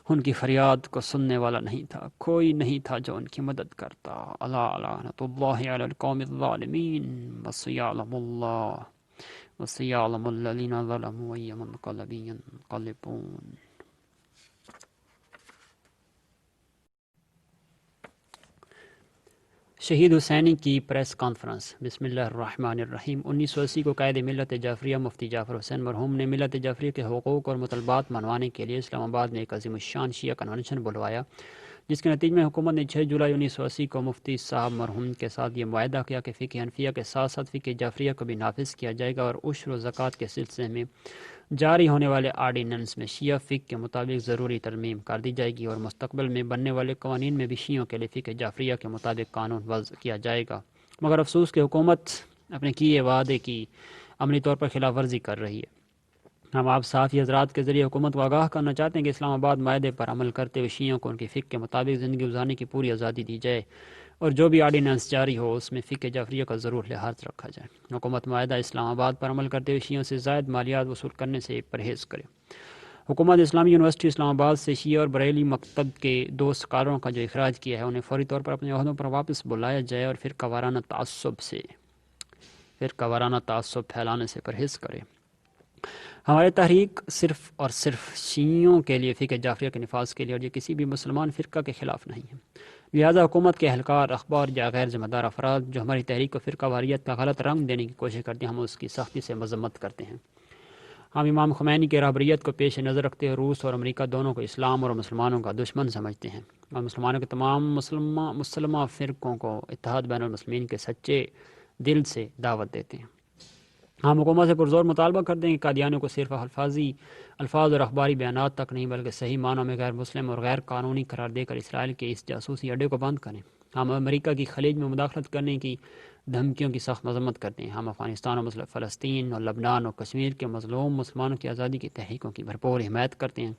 ان کی فریاد کو سننے والا نہیں تھا، کوئی نہیں تھا جو ان کی مدد کرتا۔ الا لعنۃ اللہ علی القوم الظالمین وسیعلم اللہ وسیعلم الذین ظلموا ای منقلب ینقلبون۔ شہید حسینی کی پریس کانفرنس۔ بسم اللہ الرحمن الرحیم۔ 1980 کو قائد ملت جعفریہ مفتی جعفر حسین مرحوم نے ملت جعفریہ کے حقوق اور مطالبات منوانے کے لیے اسلام آباد میں ایک عظیم الشان شیعہ کنونشن بلوایا، جس کے نتیجے میں حکومت نے 6 جولائی 1980 کو مفتی صاحب مرحوم کے ساتھ یہ معاہدہ کیا کہ فقہ حنفیہ کے ساتھ ساتھ فقہ جعفریہ کو بھی نافذ کیا جائے گا، اور عشر و زکوٰۃ کے سلسلے میں جاری ہونے والے آرڈیننس میں شیعہ فقہ کے مطابق ضروری ترمیم کر دی جائے گی، اور مستقبل میں بننے والے قوانین میں بھی شیعوں کے لیے فقہ جعفریہ کے مطابق قانون وضع کیا جائے گا۔ مگر افسوس کہ حکومت اپنے کیے وعدے کی عملی طور پر خلاف ورزی کر رہی ہے۔ ہم آپ صحافی حضرات کے ذریعے حکومت کو آگاہ کرنا چاہتے ہیں کہ اسلام آباد معاہدے پر عمل کرتے ہوئے شیعوں کو ان کی فقہ کے مطابق زندگی گزارنے کی پوری آزادی دی جائے، اور جو بھی آرڈیننس جاری ہو اس میں فقہ جعفریہ کا ضرور لحاظ رکھا جائے۔ حکومت معاہدہ اسلام آباد پر عمل کرتے ہوئے شیعوں سے زائد مالیات وصول کرنے سے پرہیز کرے۔ حکومت اسلامی یونیورسٹی اسلام آباد سے شیعہ اور بریلی مکتب کے 2 اسکالروں کا جو اخراج کیا ہے انہیں فوری طور پر اپنے عہدوں پر واپس بلایا جائے، اور فرقہ وارانہ تعصب پھیلانے سے پرہیز کرے۔ ہماری تحریک صرف اور صرف شیعوں کے لیے فقہ جعفریہ کے نفاذ کے لیے، اور یہ کسی بھی مسلمان فرقہ کے خلاف نہیں ہے۔ لہذا حکومت کے اہلکار، اخبار یا غیر ذمہ دار افراد جو ہماری تحریک کو فرقہ واریت کا غلط رنگ دینے کی کوشش کرتے ہیں، ہم اس کی سختی سے مذمت کرتے ہیں۔ ہم امام خمینی کی رہبریت کو پیش نظر رکھتے ہوئے روس اور امریکہ دونوں کو اسلام اور مسلمانوں کا دشمن سمجھتے ہیں، اور مسلمانوں کے تمام مسلمہ فرقوں کو اتحاد بین المسلمین کے سچے دل سے دعوت دیتے ہیں۔ ہم حکومت سے پرزور مطالبہ کرتے ہیں کہ قادیانیوں کو صرف الفاظ اور اخباری بیانات تک نہیں بلکہ صحیح معنوں میں غیر مسلم اور غیر قانونی قرار دے کر اسرائیل کے اس جاسوسی اڈے کو بند کریں۔ ہم امریکہ کی خلیج میں مداخلت کرنے کی دھمکیوں کی سخت مذمت کرتے ہیں۔ ہم افغانستان اور فلسطین اور لبنان اور کشمیر کے مظلوم مسلمانوں کی آزادی کی تحریکوں کی بھرپور حمایت کرتے ہیں۔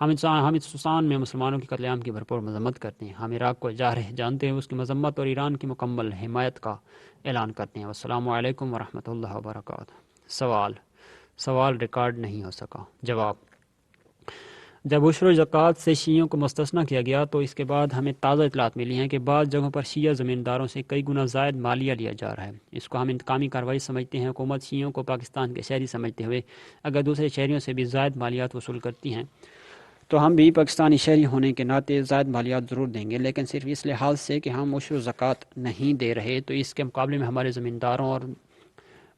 ہم ہندوستان میں مسلمانوں کی قتل عام کی بھرپور مذمت کرتے ہیں۔ ہم عراق کو جارح جانتے ہوئے اس کی مذمت اور ایران کی مکمل حمایت کا اعلان کرتے ہیں۔ والسلام علیکم ورحمۃ اللہ وبرکاتہ۔ سوال ریکارڈ نہیں ہو سکا۔ جواب: جب عشر و زکوٰۃ سے شیعوں کو مستثنیٰ کیا گیا تو اس کے بعد ہمیں تازہ اطلاعات ملی ہیں کہ بعض جگہوں پر شیعہ زمینداروں سے کئی گنا زائد مالیہ لیا جا رہا ہے۔ اس کو ہم انتقامی کارروائی سمجھتے ہیں۔ حکومت شیعوں کو پاکستان کے شہری سمجھتے ہوئے اگر دوسرے شہریوں سے بھی زائد مالیات وصول کرتی ہیں تو ہم بھی پاکستانی شہری ہونے کے ناطے زائد مالیات ضرور دیں گے، لیکن صرف اس لحاظ سے کہ ہم عشر و زکوٰۃ نہیں دے رہے تو اس کے مقابلے میں ہمارے زمینداروں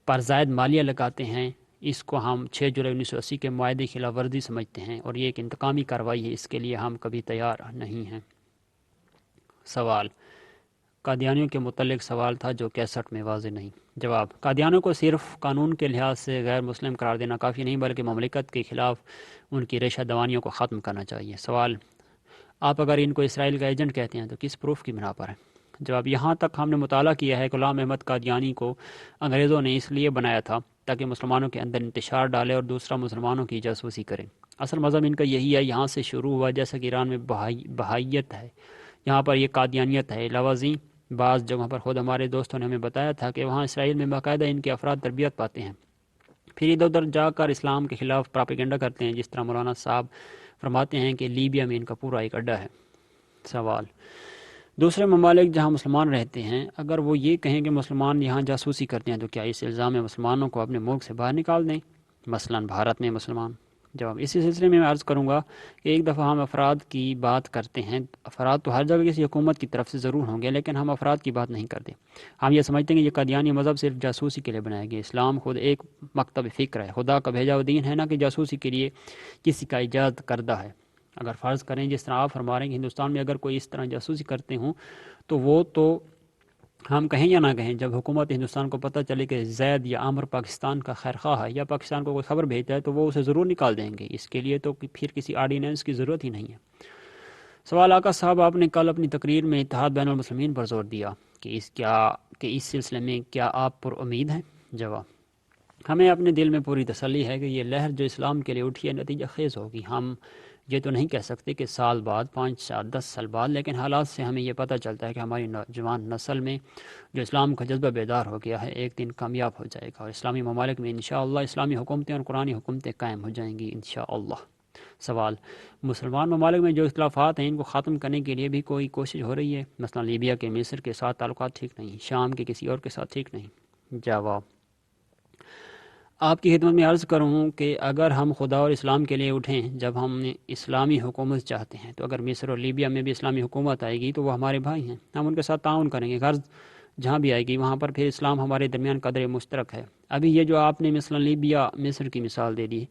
پر زائد مالیہ لگاتے ہیں۔ اس کو ہم 6 جولائی 1980 کے معاہدے کی خلاف ورزی سمجھتے ہیں، اور یہ ایک انتقامی کارروائی ہے، اس کے لیے ہم کبھی تیار نہیں ہیں۔ سوال: قادیانیوں کے متعلق سوال تھا جو 61 میں واضح نہیں۔ جواب: قادیانیوں کو صرف قانون کے لحاظ سے غیر مسلم قرار دینا کافی نہیں بلکہ مملکت کے خلاف ان کی ریشہ دوانیوں کو ختم کرنا چاہیے۔ سوال: آپ اگر ان کو اسرائیل کا ایجنٹ کہتے ہیں تو کس پروف کی بنا پر ہے؟ جواب: یہاں تک ہم نے مطالعہ کیا ہے کہ غلام احمد قادیانی کو انگریزوں نے اس لیے بنایا تھا تاکہ مسلمانوں کے اندر انتشار ڈالے اور دوسرا مسلمانوں کی جاسوسی کرے۔ اصل مذہب ان کا یہی ہے، یہاں سے شروع ہوا، جیسا کہ ایران میں بہائیت ہے، یہاں پر یہ قادیانیت ہے۔ علاوہ ازیں بعض جگہوں پر خود ہمارے دوستوں نے ہمیں بتایا تھا کہ وہاں اسرائیل میں باقاعدہ ان کے افراد تربیت پاتے ہیں، پھر ادھر ادھر جا کر اسلام کے خلاف پراپیگنڈا کرتے ہیں، جس طرح مولانا صاحب فرماتے ہیں کہ لیبیا میں ان کا پورا ایک اڈا ہے۔ سوال: دوسرے ممالک جہاں مسلمان رہتے ہیں، اگر وہ یہ کہیں کہ مسلمان یہاں جاسوسی کرتے ہیں تو کیا اس الزام میں مسلمانوں کو اپنے ملک سے باہر نکال دیں، مثلاً بھارت میں مسلمان؟ جواب: اسی سلسلے میں عرض کروں گا کہ ایک دفعہ ہم افراد کی بات کرتے ہیں، افراد تو ہر جگہ کسی حکومت کی طرف سے ضرور ہوں گے، لیکن ہم افراد کی بات نہیں کرتے۔ ہم یہ سمجھتے ہیں کہ یہ قادیانی مذہب صرف جاسوسی کے لیے بنایا گیا۔ اسلام خود ایک مکتب فکر ہے، خدا کا بھیجا ہوا دین ہے، نہ کہ جاسوسی کے لیے کسی کا ایجاد کردہ ہے۔ اگر فرض کریں جس طرح آپ فرما رہے ہیں کہ ہندوستان میں اگر کوئی اس طرح جاسوسی کرتے ہوں تو وہ تو ہم کہیں یا نہ کہیں، جب حکومت ہندوستان کو پتہ چلے کہ زید یا عامر پاکستان کا خیر خواہ ہے یا پاکستان کو کوئی خبر بھیجتا ہے تو وہ اسے ضرور نکال دیں گے۔ اس کے لیے تو پھر کسی آرڈیننس کی ضرورت ہی نہیں ہے۔ سوال: آقا صاحب، آپ نے کل اپنی تقریر میں اتحاد بین المسلمین پر زور دیا کہ اس سلسلے میں کیا آپ پر امید ہیں؟ جواب: ہمیں اپنے دل میں پوری تسلی ہے کہ یہ لہر جو اسلام کے لیے اٹھی ہے نتیجہ خیز ہوگی۔ ہم یہ تو نہیں کہہ سکتے کہ سال بعد، 5 سال، 10 سال بعد، لیکن حالات سے ہمیں یہ پتہ چلتا ہے کہ ہماری نوجوان نسل میں جو اسلام کا جذبہ بیدار ہو گیا ہے ایک دن کامیاب ہو جائے گا، اور اسلامی ممالک میں انشاءاللہ اسلامی حکومتیں اور قرآنی حکومتیں قائم ہو جائیں گی انشاءاللہ۔ سوال: مسلمان ممالک میں جو اختلافات ہیں ان کو ختم کرنے کے لیے بھی کوئی کوشش ہو رہی ہے؟ مثلا لیبیا کے مصر کے ساتھ تعلقات ٹھیک نہیں، شام کے کسی اور کے ساتھ ٹھیک نہیں۔ جواب: آپ کی خدمت میں عرض کروں کہ اگر ہم خدا اور اسلام کے لیے اٹھیں، جب ہم اسلامی حکومت چاہتے ہیں، تو اگر مصر اور لیبیا میں بھی اسلامی حکومت آئے گی تو وہ ہمارے بھائی ہیں، ہم ان کے ساتھ تعاون کریں گے۔ غرض جہاں بھی آئے گی وہاں پر پھر اسلام ہمارے درمیان قدر مشترک ہے۔ ابھی یہ جو آپ نے مثلا لیبیا مصر کی مثال دے دی،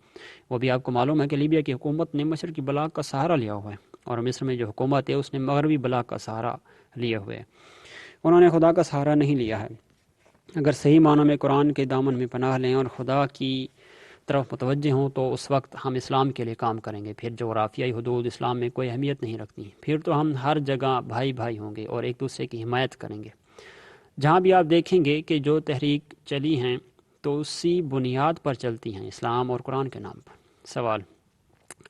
وہ بھی آپ کو معلوم ہے کہ لیبیا کی حکومت نے مصر کی بلاک کا سہارا لیا ہوا ہے، اور مصر میں جو حکومت ہے اس نے مغربی بلاک کا سہارا لیے ہوئے ہے، انہوں نے خدا کا سہارا نہیں لیا ہے۔ اگر صحیح معنوں میں قرآن کے دامن میں پناہ لیں اور خدا کی طرف متوجہ ہوں تو اس وقت ہم اسلام کے لیے کام کریں گے، پھر جغرافیائی حدود اسلام میں کوئی اہمیت نہیں رکھتی، پھر تو ہم ہر جگہ بھائی بھائی ہوں گے اور ایک دوسرے کی حمایت کریں گے۔ جہاں بھی آپ دیکھیں گے کہ جو تحریک چلی ہیں تو اسی بنیاد پر چلتی ہیں، اسلام اور قرآن کے نام پر۔ سوال: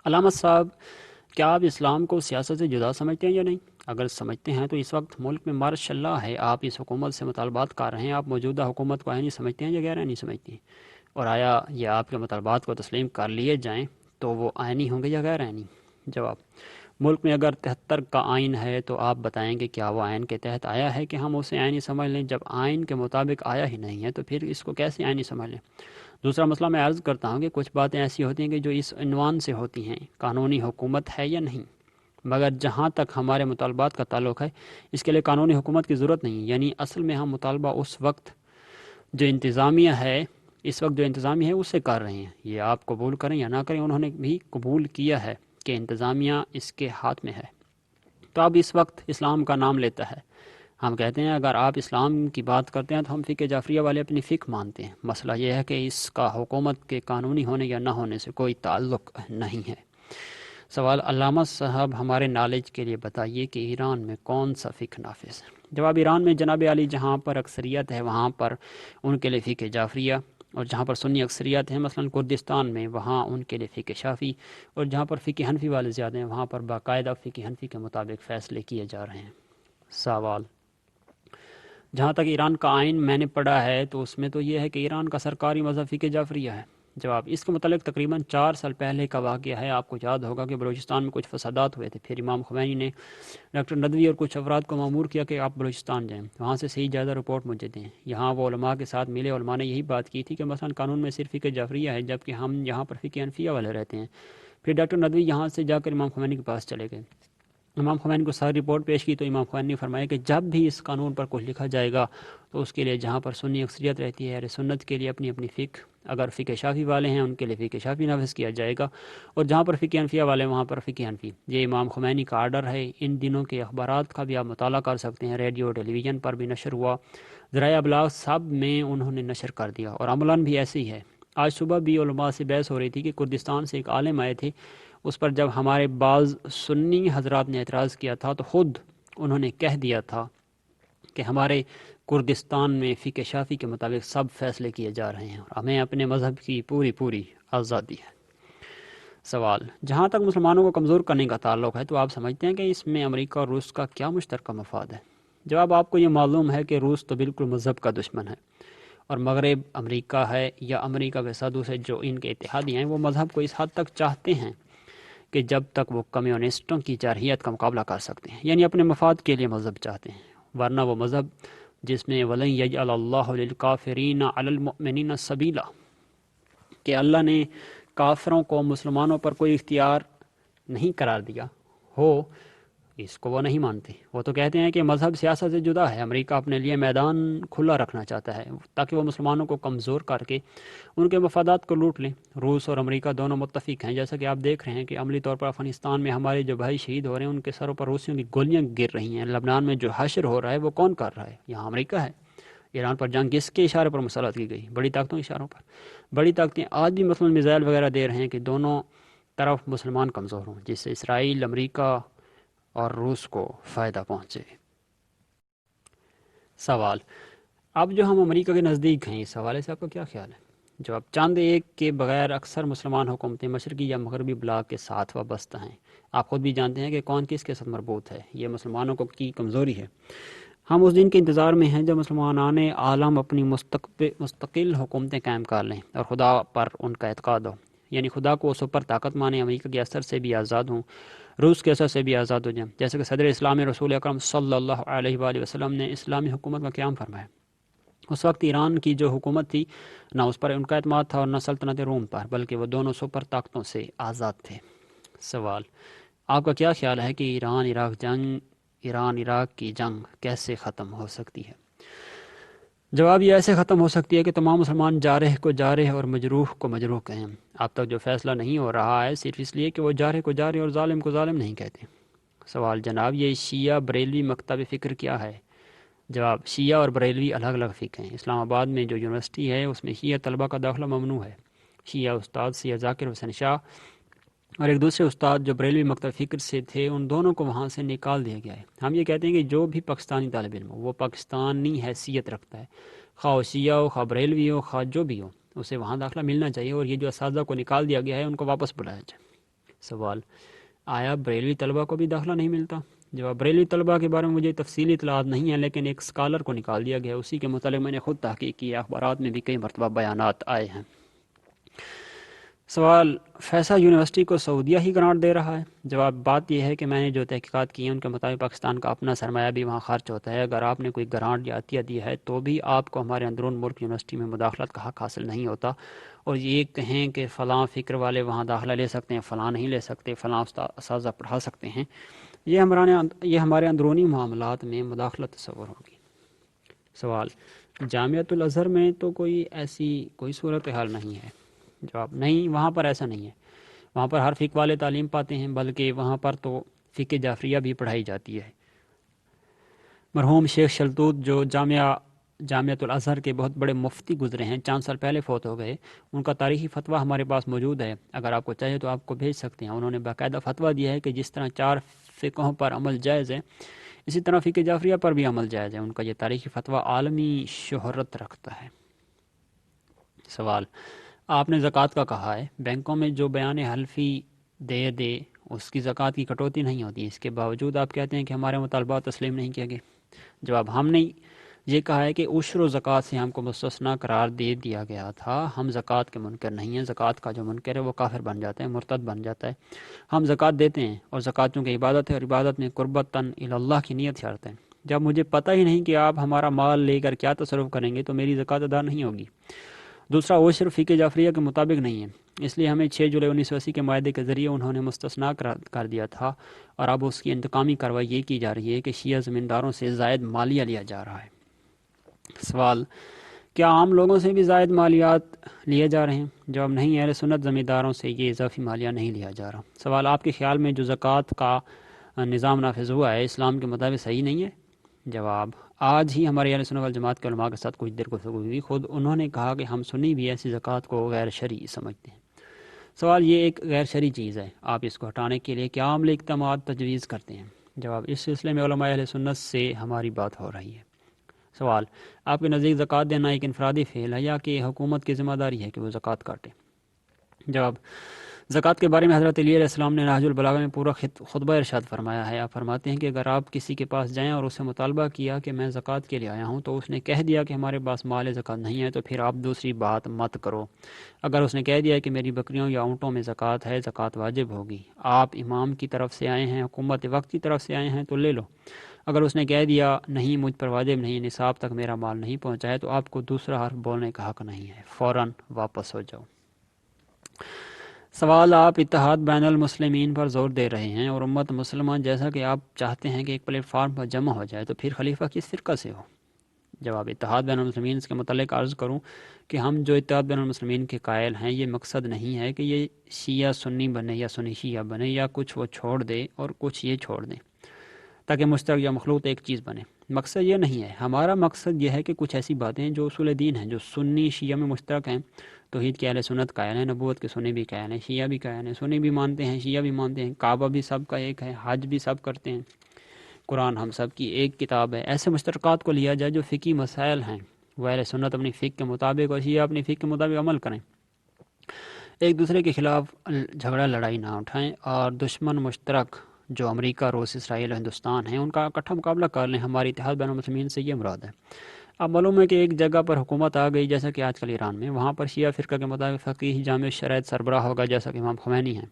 علامت صاحب، کیا آپ اسلام کو سیاست سے جدا سمجھتے ہیں یا نہیں؟ اگر سمجھتے ہیں تو اس وقت ملک میں ماشاء اللہ ہے، آپ اس حکومت سے مطالبات کر رہے ہیں، آپ موجودہ حکومت کو آئینی سمجھتے ہیں یا غیر آئینی سمجھتے ہیں؟ اور آیا یہ آپ کے مطالبات کو تسلیم کر لیے جائیں تو وہ آئینی ہوں گے یا غیر آئینی؟ جواب: ملک میں اگر 73 کا آئین ہے تو آپ بتائیں کہ کیا وہ آئین کے تحت آیا ہے کہ ہم اسے آئینی سمجھ لیں؟ جب آئین کے مطابق آیا ہی نہیں ہے تو پھر اس کو کیسے آئینی سمجھ لیں؟ دوسرا مسئلہ میں عرض کرتا ہوں کہ کچھ باتیں ایسی ہوتی ہیں کہ جو اس عنوان سے ہوتی ہیں قانونی حکومت ہے یا نہیں، مگر جہاں تک ہمارے مطالبات کا تعلق ہے اس کے لیے قانونی حکومت کی ضرورت نہیں، یعنی اصل میں ہم مطالبہ اس وقت جو انتظامیہ ہے اس سے کر رہے ہیں، یہ آپ قبول کریں یا نہ کریں، انہوں نے بھی قبول کیا ہے کہ انتظامیہ اس کے ہاتھ میں ہے، تو اب اس وقت اسلام کا نام لیتا ہے۔ ہم کہتے ہیں اگر آپ اسلام کی بات کرتے ہیں تو ہم فقہ جعفریہ والے اپنی فقہ مانتے ہیں، مسئلہ یہ ہے کہ اس کا حکومت کے قانونی ہونے یا نہ ہونے سے کوئی تعلق نہیں ہے۔ سوال: علامہ صاحب، ہمارے نالج کے لیے بتائیے کہ ایران میں کون سا فقہ نافذ ہے؟ جواب: ایران میں جناب علی جہاں پر اکثریت ہے وہاں پر ان کے لیے فقہ جعفریہ، اور جہاں پر سنی اکثریت ہے مثلا کردستان میں وہاں ان کے لیے فقہ شافعی، اور جہاں پر فقہ حنفی والے زیادہ ہیں وہاں پر باقاعدہ فقہ حنفی کے مطابق فیصلے کیے جا رہے ہیں۔ سوال: جہاں تک ایران کا آئین میں نے پڑھا ہے تو اس میں تو یہ ہے کہ ایران کا سرکاری مذہب فقہ جعفریہ ہے۔ جواب: اس کے متعلق تقریباً 4 سال پہلے کا واقعہ ہے، آپ کو یاد ہوگا کہ بلوچستان میں کچھ فسادات ہوئے تھے، پھر امام خمینی نے ڈاکٹر ندوی اور کچھ افراد کو مامور کیا کہ آپ بلوچستان جائیں، وہاں سے صحیح جائزہ رپورٹ مجھے دیں۔ یہاں وہ علماء کے ساتھ ملے، علماء نے یہی بات کی تھی کہ مثلا قانون میں صرف فقہ جعفریہ ہے جبکہ ہم یہاں پر فقہ حنفیہ والے رہتے ہیں۔ پھر ڈاکٹر ندوی یہاں سے جا کر امام خمینی کے پاس چلے گئے، امام خمینی کو ساری رپورٹ پیش کی تو امام خمینی نے فرمایا کہ جب بھی اس قانون پر کچھ لکھا جائے گا تو اس کے لیے جہاں پر سنی اکثریت رہتی ہے اہل سنت کے لیے اپنی اپنی فقہ، اگر فقہ شافعی والے ہیں ان کے لیے فقہ شافعی نافذ کیا جائے گا، اور جہاں پر فقہ حنفیہ والے ہیں وہاں پر فقہ حنفی۔ یہ امام خمینی کا آرڈر ہے، ان دنوں کے اخبارات کا بھی آپ مطالعہ کر سکتے ہیں، ریڈیو ٹیلی ویژن پر بھی نشر ہوا، ذرائع ابلاغ سب میں انہوں نے نشر کر دیا، اور عملاً بھی ایسے ہی ہے۔ آج صبح بھی علماء سے بحث ہو رہی تھی کہ کردستان سے ایک عالم آئے تھے، اس پر جب ہمارے بعض سنی حضرات نے اعتراض کیا تھا تو خود انہوں نے کہہ دیا تھا کہ ہمارے کردستان میں فقہ شافعی کے مطابق سب فیصلے کیے جا رہے ہیں اور ہمیں اپنے مذہب کی پوری آزادی ہے۔ سوال: جہاں تک مسلمانوں کو کمزور کرنے کا تعلق ہے تو آپ سمجھتے ہیں کہ اس میں امریکہ اور روس کا کیا مشترکہ مفاد ہے؟ جواب آپ کو یہ معلوم ہے کہ روس تو بالکل مذہب کا دشمن ہے، اور مغرب امریکہ ہے یا امریکہ کے ساتھ دوسرے جو ان کے اتحادی ہیں وہ مذہب کو اس حد تک چاہتے ہیں کہ جب تک وہ کمیونسٹوں کی جارحیت کا مقابلہ کر سکتے ہیں، یعنی اپنے مفاد کے لیے مذہب چاہتے ہیں، ورنہ وہ مذہب جس میں وَلَن يَجْعَلَ اللَّهُ لِلْكَافِرِينَ عَلَى الْمُؤْمِنِينَ سَبِيلًا کہ اللہ نے کافروں کو مسلمانوں پر کوئی اختیار نہیں قرار دیا ہو، اس کو وہ نہیں مانتے۔ وہ تو کہتے ہیں کہ مذہب سیاست سے جدا ہے، امریکہ اپنے لیے میدان کھلا رکھنا چاہتا ہے تاکہ وہ مسلمانوں کو کمزور کر کے ان کے مفادات کو لوٹ لیں۔ روس اور امریکہ دونوں متفق ہیں، جیسا کہ آپ دیکھ رہے ہیں کہ عملی طور پر افغانستان میں ہمارے جو بھائی شہید ہو رہے ہیں ان کے سروں پر روسیوں کی گولیاں گر رہی ہیں۔ لبنان میں جو حشر ہو رہا ہے وہ کون کر رہا ہے؟ یہاں امریکہ ہے۔ ایران پر جنگ کس کے اشارے پر مسلط کی گئی؟ بڑی طاقتوں کے اشاروں پر۔ بڑی طاقتیں آج بھی مثلاً میزائل وغیرہ دے رہے ہیں کہ دونوں طرف مسلمان کمزور ہوں، جس سے اسرائیل، امریکہ اور روس کو فائدہ پہنچے۔ سوال: اب جو ہم امریکہ کے نزدیک ہیں، اس حوالے سے آپ کا کیا خیال ہے؟ جواب: چاند ایک کے بغیر اکثر مسلمان حکومتیں مشرقی یا مغربی بلاک کے ساتھ وابستہ ہیں۔ آپ خود بھی جانتے ہیں کہ کون کس کے ساتھ مربوط ہے، یہ مسلمانوں کی کمزوری ہے۔ ہم اس دن کے انتظار میں ہیں جب مسلمان عالم اپنی مستقل حکومتیں قائم کر لیں اور خدا پر ان کا اعتقاد ہو، یعنی خدا کو سپر طاقت مانیں، امریکہ کے اثر سے بھی آزاد ہوں، روس کے اثر سے بھی آزاد ہو جائیں، جیسے کہ صدر اسلام رسول اکرم صلی اللہ علیہ وآلہ وسلم نے اسلامی حکومت کا قیام فرمایا۔ اس وقت ایران کی جو حکومت تھی، نہ اس پر ان کا اعتماد تھا اور نہ سلطنت روم پر، بلکہ وہ دونوں سپر طاقتوں سے آزاد تھے۔ سوال: آپ کا کیا خیال ہے کہ ایران عراق کی جنگ کیسے ختم ہو سکتی ہے؟ جواب: یہ ایسے ختم ہو سکتی ہے کہ تمام مسلمان جارح کو جارح اور مجروح کو مجروح کہیں۔ اب تک جو فیصلہ نہیں ہو رہا ہے صرف اس لیے کہ وہ جارح کو جارح اور ظالم کو ظالم نہیں کہتے۔ سوال: جناب، یہ شیعہ بریلوی مکتب فکر کیا ہے؟ جواب: شیعہ اور بریلوی الگ الگ فکر ہیں۔ اسلام آباد میں جو یونیورسٹی ہے اس میں شیعہ طلبہ کا داخلہ ممنوع ہے۔ شیعہ استاد سید ذاکر حسین شاہ اور ایک دوسرے استاد جو بریلوی مکتب فکر سے تھے، ان دونوں کو وہاں سے نکال دیا گیا ہے۔ ہم یہ کہتے ہیں کہ جو بھی پاکستانی طالب علم ہو وہ پاکستانی حیثیت رکھتا ہے، خواہ وہ شیعہ ہو، خواہ بریلوی ہو، خواہ جو بھی ہو، اسے وہاں داخلہ ملنا چاہیے، اور یہ جو اساتذہ کو نکال دیا گیا ہے ان کو واپس بلایا جائے۔ سوال: آیا بریلوی طلبہ کو بھی داخلہ نہیں ملتا؟ جواب: بریلوی طلبہ کے بارے میں مجھے تفصیلی اطلاعات نہیں ہیں، لیکن ایک اسکالر کو نکال دیا گیا، اسی کے متعلق میں نے خود تحقیق کی، اخبارات میں بھی کئی مرتبہ بیانات آئے ہیں۔ سوال: فیصل یونیورسٹی کو سعودیہ ہی گرانٹ دے رہا ہے؟ جواب: بات یہ ہے کہ میں نے جو تحقیقات کی ہیں ان کے مطابق پاکستان کا اپنا سرمایہ بھی وہاں خرچ ہوتا ہے۔ اگر آپ نے کوئی گرانٹ یا عطیہ دی ہے تو بھی آپ کو ہمارے اندرون ملک یونیورسٹی میں مداخلت کا حق حاصل نہیں ہوتا، اور یہ کہیں کہ فلاں فکر والے وہاں داخلہ لے سکتے ہیں، فلاں نہیں لے سکتے، فلاں اساتذہ پڑھا سکتے ہیں، یہ ہمارے اندرونی معاملات میں مداخلت تصور ہوگی۔ سوال: جامعۃ الازہر میں تو ایسی کوئی صورتحال نہیں ہے؟ جواب: نہیں، وہاں پر ایسا نہیں ہے۔ وہاں پر ہر فقہ والے تعلیم پاتے ہیں، بلکہ وہاں پر تو فقہ جعفریہ بھی پڑھائی جاتی ہے۔ مرحوم شیخ شلتوت جو جامعۃ الازہر کے بہت بڑے مفتی گزرے ہیں، 4 سال پہلے فوت ہو گئے، ان کا تاریخی فتویٰ ہمارے پاس موجود ہے، اگر آپ کو چاہیے تو آپ کو بھیج سکتے ہیں۔ انہوں نے باقاعدہ فتویٰ دیا ہے کہ جس طرح 4 فقہوں پر عمل جائز ہے، اسی طرح فقہ جعفریہ پر بھی عمل جائز ہے۔ ان کا یہ تاریخی فتویٰ عالمی شہرت رکھتا ہے۔ سوال: آپ نے زکوٰۃ کا کہا ہے، بینکوں میں جو بیان حلفی دے اس کی زکوٰۃ کی کٹوتی نہیں ہوتی، اس کے باوجود آپ کہتے ہیں کہ ہمارے مطالبات تسلیم نہیں کیے گئے۔ جواب: ہم نے یہ کہا ہے کہ عشر و زکوٰۃ سے ہم کو مستثنیٰ قرار دے دیا گیا تھا، ہم زکوٰۃ کے منکر نہیں ہیں۔ زکوٰۃ کا جو منکر ہے وہ کافر بن جاتا ہے، مرتد بن جاتا ہے۔ ہم زکوٰۃ دیتے ہیں، اور زکوٰۃ چونکہ عبادت ہے اور عبادت میں قربتاً اللہ کی نیت شرط ہے۔ جب مجھے پتہ ہی نہیں کہ آپ ہمارا مال لے کر کیا تصرف کریں گے تو میری زکوٰۃ ادا نہیں ہوگی۔ دوسرا، عشر فقہ جعفریہ کے مطابق نہیں ہے، اس لیے ہمیں 6 جولائی 1980 کے معاہدے کے ذریعے انہوں نے مستثنیٰ کر دیا تھا، اور اب اس کی انتقامی کارروائی یہ کی جا رہی ہے کہ شیعہ زمینداروں سے زائد مالیہ لیا جا رہا ہے۔ سوال: کیا عام لوگوں سے بھی زائد مالیات لیے جا رہے ہیں؟ جواب: نہیں، اہل سنت زمینداروں سے یہ اضافی مالیہ نہیں لیا جا رہا۔ سوال: آپ کے خیال میں جو زکوٰۃ کا نظام نافذ ہوا ہے اسلام کے مطابق صحیح نہیں ہے؟ جواب: آج ہی ہمارے اہل سنت والجماعت کے علماء کے ساتھ کچھ دیر گفتگو ہوئی، خود انہوں نے کہا کہ ہم سنی بھی ایسی زکوٰۃ کو غیر شرعی سمجھتے ہیں۔ سوال: یہ ایک غیر شرعی چیز ہے، آپ اس کو ہٹانے کے لیے کیا عملی اقدامات تجویز کرتے ہیں؟ جواب: اس سلسلے میں علماء اہل سنت سے ہماری بات ہو رہی ہے۔ سوال: آپ کے نزدیک زکوٰۃ دینا ایک انفرادی فعل ہے یا کہ حکومت کی ذمہ داری ہے کہ وہ زکوٰۃ کاٹے؟ جواب: زکوٰۃ کے بارے میں حضرت علی علیہ السلام نے نہج البلاغہ میں پورا خطبہ ارشاد فرمایا ہے۔ آپ فرماتے ہیں کہ اگر آپ کسی کے پاس جائیں اور اسے مطالبہ کیا کہ میں زکوٰۃ کے لیے آیا ہوں تو اس نے کہہ دیا کہ ہمارے پاس مال زکوٰۃ نہیں ہے، تو پھر آپ دوسری بات مت کرو۔ اگر اس نے کہہ دیا کہ میری بکریوں یا اونٹوں میں زکوٰۃ ہے، زکوٰۃ واجب ہوگی، آپ امام کی طرف سے آئے ہیں، حکومت وقت کی طرف سے آئے ہیں، تو لے لو۔ اگر اس نے کہہ دیا نہیں مجھ پر واجب نہیں، نصاب تک میرا مال نہیں پہنچا ہے، تو آپ کو دوسرا حرف بولنے کا حق نہیں ہے، فوراً واپس ہو جاؤ۔ سوال، آپ اتحاد بین المسلمین پر زور دے رہے ہیں اور امت مسلمہ جیسا کہ آپ چاہتے ہیں کہ ایک پلیٹ فارم پر جمع ہو جائے، تو پھر خلیفہ کس فرقہ سے ہو؟ جواب، اتحاد بین المسلمین اس کے متعلق عرض کروں کہ ہم جو اتحاد بین المسلمین کے قائل ہیں، یہ مقصد نہیں ہے کہ یہ شیعہ سنی بنے یا سنی شیعہ بنے، یا کچھ وہ چھوڑ دے اور کچھ یہ چھوڑ دیں تاکہ مشترک یا مخلوط ایک چیز بنے۔ مقصد یہ نہیں ہے۔ ہمارا مقصد یہ ہے کہ کچھ ایسی باتیں جو اصول دین ہیں، جو سنی شیعہ میں مشترک ہیں، توحید کے اہل سنت قائل ہیں، نبوت کے سنی بھی قائل ہیں، شیعہ بھی قائل ہیں، سنی بھی مانتے ہیں، شیعہ بھی مانتے ہیں، کعبہ بھی سب کا ایک ہے، حج بھی سب کرتے ہیں، قرآن ہم سب کی ایک کتاب ہے۔ ایسے مشترکات کو لیا جائے جو فقہی مسائل ہیں، وہ اہل سنت اپنی فقہ کے مطابق اور شیعہ اپنی فقہ کے مطابق عمل کریں، ایک دوسرے کے خلاف جھگڑا لڑائی نہ اٹھائیں، اور دشمن مشترک جو امریکہ، روس، اسرائیل اور ہندوستان ہیں، ان کا اکٹھا مقابلہ کر لیں۔ ہماری اتحاد بین المسلمین سے یہ مراد ہے۔ اب معلوم ہے کہ ایک جگہ پر حکومت آ گئی جیسا کہ آج کل ایران میں، وہاں پر شیعہ فرقہ کے مطابق فقیہ جامع شرائط سربراہ ہوگا جیسا کہ امام خمینی ہیں۔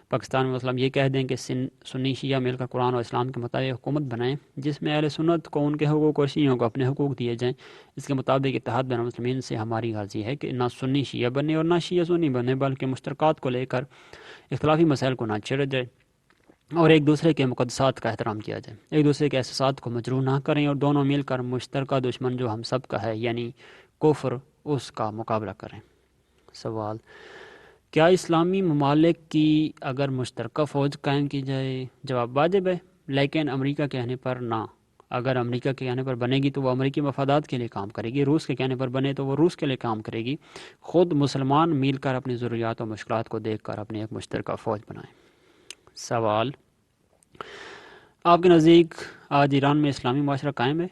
پاکستان میں مسلم یہ کہہ دیں کہ سنی شیعہ مل کر قرآن اور اسلام کے مطابق حکومت بنائیں، جس میں اہل سنت کو ان کے حقوق اور شیعوں کو اپنے حقوق دیے جائیں۔ اس کے مطابق اتحاد بین المسلمین سے ہماری غرض یہ ہے کہ نہ سنی شیعہ بنے اور نہ شیعہ سنی بنے، بلکہ مشترکات کو لے کر اختلافی مسائل کو نہ چھیڑا جائے اور ایک دوسرے کے مقدسات کا احترام کیا جائے، ایک دوسرے کے احساسات کو مجروح نہ کریں، اور دونوں مل کر مشترکہ دشمن جو ہم سب کا ہے یعنی کفر، اس کا مقابلہ کریں۔ سوال، کیا اسلامی ممالک کی اگر مشترکہ فوج قائم کی جائے؟ جواب، واجب ہے، لیکن امریکہ کے کہنے پر نہ۔ اگر امریکہ کے کہنے پر بنے گی تو وہ امریکی مفادات کے لیے کام کرے گی، روس کے کہنے پر بنے تو وہ روس کے لیے کام کرے گی۔ خود مسلمان مل کر اپنی ضروریات اور مشکلات کو دیکھ کر اپنی ایک مشترکہ فوج بنائیں۔ سوال، آپ کے نزدیک آج ایران میں اسلامی معاشرہ قائم ہے؟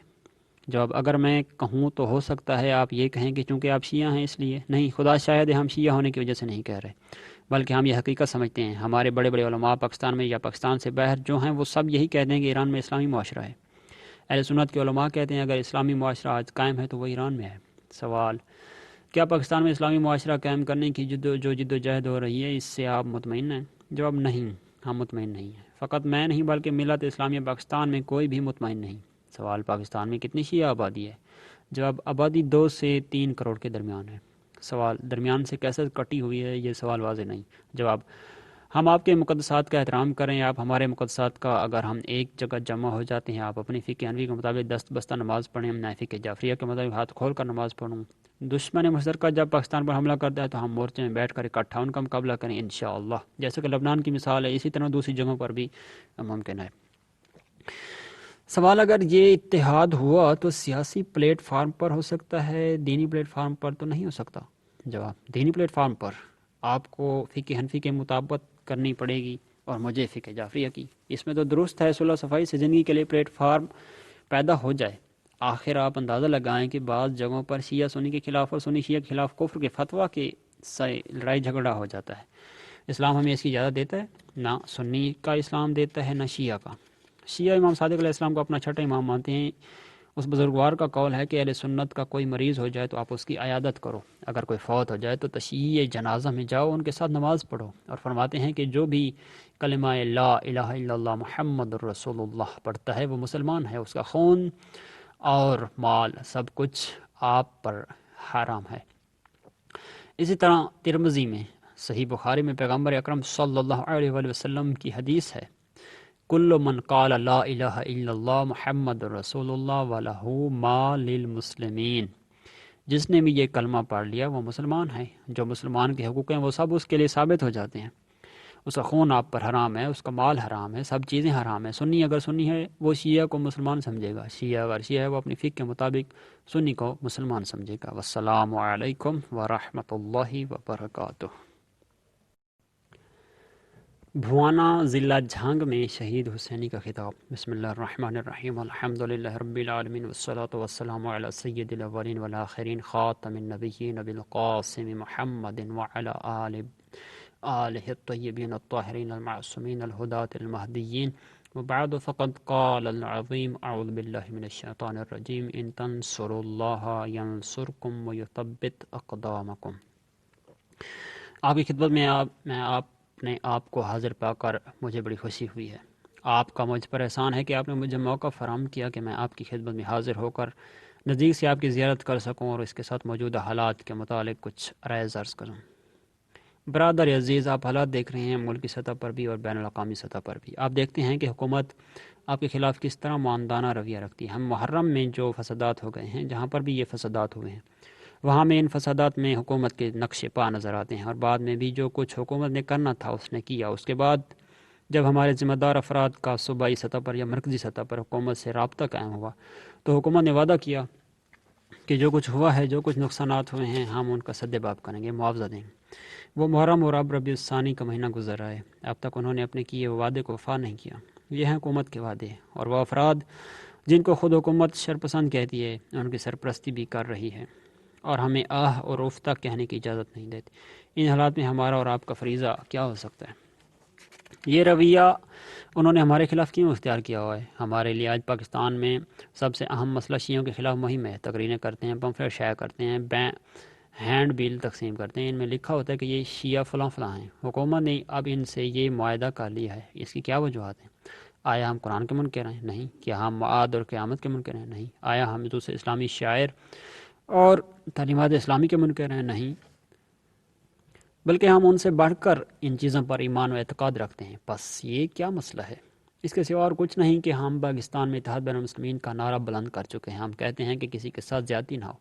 جواب، اگر میں کہوں تو ہو سکتا ہے آپ یہ کہیں کہ چونکہ آپ شیعہ ہیں اس لیے۔ نہیں، خدا شاہد ہے، ہم شیعہ ہونے کی وجہ سے نہیں کہہ رہے، بلکہ ہم یہ حقیقت سمجھتے ہیں۔ ہمارے بڑے بڑے علماء پاکستان میں یا پاکستان سے باہر جو ہیں، وہ سب یہی کہتے ہیں کہ ایران میں اسلامی معاشرہ ہے۔ اہل سنت کے علماء کہتے ہیں اگر اسلامی معاشرہ آج قائم ہے تو وہ ایران میں ہے۔ سوال، کیا پاکستان میں اسلامی معاشرہ قائم کرنے کی جو جد و جہد ہو رہی ہے، اس سے آپ مطمئن ہیں؟ جواب، نہیں، ہم مطمئن نہیں ہیں۔ فقط میں نہیں بلکہ ملت اسلامیہ پاکستان میں کوئی بھی مطمئن نہیں۔ سوال، پاکستان میں کتنی شیعہ آبادی ہے؟ جواب، آبادی 2 سے 3 کروڑ کے درمیان ہے۔ سوال، درمیان سے کیسے کٹی ہوئی ہے؟ یہ سوال واضح نہیں۔ جواب، ہم آپ کے مقدسات کا احترام کریں، آپ ہمارے مقدسات کا، اگر ہم ایک جگہ جمع ہو جاتے ہیں، آپ اپنی فقہ حنفی کے مطابق دست بستہ نماز پڑھیں، میں فقہ جعفریہ کے مطابق ہاتھ کھول کر نماز پڑھوں، دشمن مشترکہ جب پاکستان پر حملہ کرتا ہے تو ہم مورچے میں بیٹھ کر اکٹھا ان کا مقابلہ کریں انشاءاللہ، جیسے کہ لبنان کی مثال ہے، اسی طرح دوسری جگہوں پر بھی ممکن ہے۔ سوال، اگر یہ اتحاد ہوا تو سیاسی پلیٹ فارم پر ہو سکتا ہے، دینی پلیٹ فارم پر تو نہیں ہو سکتا؟ جواب، دینی پلیٹ فارم پر آپ کو فقہ حنفی کے مطابقت کرنی پڑے گی اور مجھے فقہ جعفریہ کی۔ اس میں تو درست ہے صلح صفائی سے زندگی کے لیے پلیٹ فارم پیدا ہو جائے۔ آخر آپ اندازہ لگائیں کہ بعض جگہوں پر شیعہ سنی کے خلاف اور سنی شیعہ کے خلاف کفر کے فتویٰ کے سے لڑائی جھگڑا ہو جاتا ہے۔ اسلام ہمیں اس کی اجازت دیتا ہے؟ نہ سنی کا اسلام دیتا ہے نہ شیعہ کا۔ شیعہ امام صادق علیہ السلام کو اپنا چھٹا امام مانتے ہیں۔ اس بزرگوار کا قول ہے کہ اہل سنت کا کوئی مریض ہو جائے تو آپ اس کی عیادت کرو، اگر کوئی فوت ہو جائے تو تشییع جنازہ میں جاؤ، ان کے ساتھ نماز پڑھو، اور فرماتے ہیں کہ جو بھی کلمہ لا الہ الا اللہ محمد الرسول اللہ پڑھتا ہے وہ مسلمان ہے، اس کا خون اور مال سب کچھ آپ پر حرام ہے۔ اسی طرح ترمذی میں، صحیح بخاری میں پیغمبر اکرم صلی اللہ علیہ وآلہ وسلم کی حدیث ہے، کل من قال لا الہ الا اللہ محمد رسول اللہ ولہ ما للمسلمین، جس نے بھی یہ کلمہ پڑھ لیا وہ مسلمان ہے، جو مسلمان کے حقوق ہیں وہ سب اس کے لیے ثابت ہو جاتے ہیں، اس کا خون آپ پر حرام ہے، اس کا مال حرام ہے، سب چیزیں حرام ہیں۔ سنی اگر سنی ہے وہ شیعہ کو مسلمان سمجھے گا، شیعہ اگر شیعہ ہے وہ اپنی فقہ کے مطابق سنی کو مسلمان سمجھے گا۔ والسلام علیکم ورحمۃ اللہ وبرکاتہ۔ بھوانا ضلع جھانگ میں شہید حسینی کا خطاب۔ بسم اللہ الرحمن الرحیم، الحمد للہ رب العالمین والصلاة والسلام علی سید الاولین والآخرین خاتم النبیین ابی القاسم محمد وعلی آلہ الطیبین الطاہرین المعصومین الہداۃ المہدیین وبعد فقد قال العظیم اعوذ باللہ من الشیطان الرجیم ان تنصروا اللہ ینصرکم ویثبت اقدامکم۔ آپ کی خدمت میں میں اپنے آپ کو حاضر پا کر مجھے بڑی خوشی ہوئی ہے۔ آپ کا مجھ پر احسان ہے کہ آپ نے مجھے موقع فراہم کیا کہ میں آپ کی خدمت میں حاضر ہو کر نزدیک سے آپ کی زیارت کر سکوں اور اس کے ساتھ موجودہ حالات کے متعلق کچھ رائے عرض کروں۔ برادر عزیز، آپ حالات دیکھ رہے ہیں ملکی سطح پر بھی اور بین الاقوامی سطح پر بھی۔ آپ دیکھتے ہیں کہ حکومت آپ کے خلاف کس طرح معاندانہ رویہ رکھتی ہے۔ ہم محرم میں جو فسادات ہو گئے ہیں، جہاں پر بھی یہ فسادات ہوئے ہیں، وہاں میں ان فسادات میں حکومت کے نقش پا نظر آتے ہیں، اور بعد میں بھی جو کچھ حکومت نے کرنا تھا اس نے کیا۔ اس کے بعد جب ہمارے ذمہ دار افراد کا صوبائی سطح پر یا مرکزی سطح پر حکومت سے رابطہ قائم ہوا تو حکومت نے وعدہ کیا کہ جو کچھ ہوا ہے، جو کچھ نقصانات ہوئے ہیں، ہم ان کا سدباب کریں گے، معاوضہ دیں گے۔ وہ محرم اور اب ربیع الثانی کا مہینہ گزر رہا ہے، اب تک انہوں نے اپنے کیے وعدے کو وفا نہیں کیا۔ یہ ہیں حکومت کے وعدے، اور وہ افراد جن کو خود حکومت شرپسند کہتی ہے ان کی سرپرستی بھی کر رہی ہے، اور ہمیں آہ اور اف تک کہنے کی اجازت نہیں دیتی۔ ان حالات میں ہمارا اور آپ کا فریضہ کیا ہو سکتا ہے؟ یہ رویہ انہوں نے ہمارے خلاف کیوں اختیار کیا ہوا ہے؟ ہمارے لیے آج پاکستان میں سب سے اہم مسئلہ شیعوں کے خلاف مہم ہے۔ تقریریں کرتے ہیں، پمفلٹ شائع کرتے ہیں، ہینڈ بل تقسیم کرتے ہیں، ان میں لکھا ہوتا ہے کہ یہ شیعہ فلاں فلاں ہیں۔ حکومت نے اب ان سے یہ معاہدہ کر لیا ہے، اس کی کیا وجوہات ہیں؟ آیا ہم قرآن کے منکر ہیں؟ نہیں۔ کیا ہم معاد اور قیامت کے منکر ہیں؟ نہیں۔ آیا ہم دوسرے اسلامی شاعر اور تعلیمات اسلامی کے منکر ہیں؟ نہیں، بلکہ ہم ان سے بڑھ کر ان چیزوں پر ایمان و اعتقاد رکھتے ہیں۔ بس یہ کیا مسئلہ ہے؟ اس کے سوا اور کچھ نہیں کہ ہم پاکستان میں اتحاد بین المسلمین کا نعرہ بلند کر چکے ہیں۔ ہم کہتے ہیں کہ کسی کے ساتھ زیادتی نہ ہو،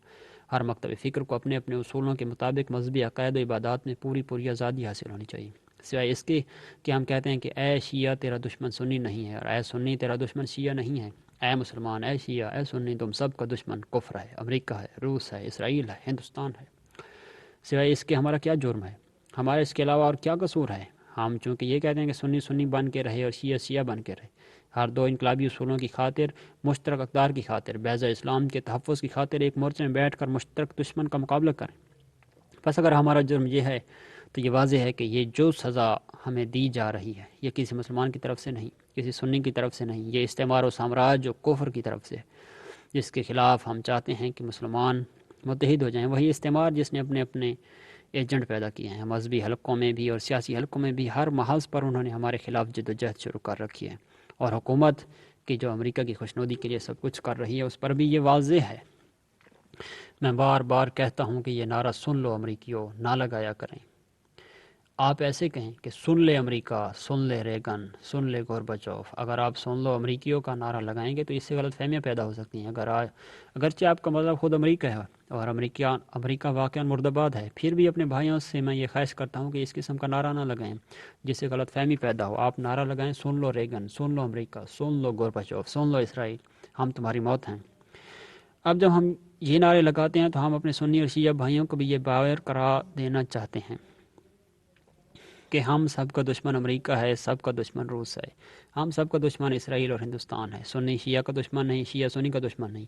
ہر مکتب فکر کو اپنے اپنے اصولوں کے مطابق مذہبی عقائد و عبادات میں پوری آزادی حاصل ہونی چاہیے، سوائے اس کے کہ ہم کہتے ہیں کہ اے شیعہ تیرا دشمن سنی نہیں ہے، اور اے سنی تیرا دشمن شیعہ نہیں ہے۔ اے مسلمان، اے شیعہ، اے سنی، تم سب کا دشمن کفر ہے، امریکہ ہے، روس ہے، اسرائیل ہے، ہندوستان ہے۔ سوائے اس کے ہمارا کیا جرم ہے؟ ہمارا اس کے علاوہ اور کیا قصور ہے؟ ہم چونکہ یہ کہتے ہیں کہ سنی سنی بن کے رہے اور شیعہ شیعہ بن کے رہے، ہر دو انقلابی اصولوں کی خاطر، مشترک اقدار کی خاطر، بیضہ اسلام کے تحفظ کی خاطر ایک مورچے میں بیٹھ کر مشترک دشمن کا مقابلہ کریں۔ بس اگر ہمارا جرم یہ ہے تو یہ واضح ہے کہ یہ جو سزا ہمیں دی جا رہی ہے یہ کسی مسلمان کی طرف سے نہیں، کسی سنی کی طرف سے نہیں، یہ استعمار و سامراج و کفر کی طرف سے، جس کے خلاف ہم چاہتے ہیں کہ مسلمان متحد ہو جائیں۔ وہی استعمار جس نے اپنے اپنے ایجنٹ پیدا کیے ہیں، مذہبی حلقوں میں بھی اور سیاسی حلقوں میں بھی، ہر محاذ پر انہوں نے ہمارے خلاف جد و جہد شروع کر رکھی ہے، اور حکومت کی جو امریکہ کی خوشنودی کے لیے سب کچھ کر رہی ہے اس پر بھی یہ واضح ہے۔ میں بار بار کہتا ہوں کہ یہ نعرہ سن لو امریکیوں، نہ لگایا کریں۔ آپ ایسے کہیں کہ سن لے امریکہ، سن لے ریگن، سن لے گورباچوف۔ اگر آپ سن لو امریکیوں کا نعرہ لگائیں گے تو اس سے غلط فہمیاں پیدا ہو سکتی ہیں۔ اگرچہ آپ کا مطلب خود امریکہ ہے اور امریکہ واقعا مرد آباد ہے، پھر بھی اپنے بھائیوں سے میں یہ خواہش کرتا ہوں کہ اس قسم کا نعرہ نہ لگائیں جس سے غلط فہمی پیدا ہو۔ آپ نعرہ لگائیں، سن لو ریگن، سن لو امریکہ، سن لو گورباچوف، سن لو اسرائیل، ہم تمہاری موت ہیں۔ اب جب ہم یہ نعرے لگاتے ہیں تو ہم اپنے سنی اور شیعہ بھائیوں کو بھی یہ باور کرا دینا چاہتے ہیں کہ ہم سب کا دشمن امریکہ ہے، سب کا دشمن روس ہے، ہم سب کا دشمن اسرائیل اور ہندوستان ہے، سنی شیعہ کا دشمن نہیں، شیعہ سنی کا دشمن نہیں،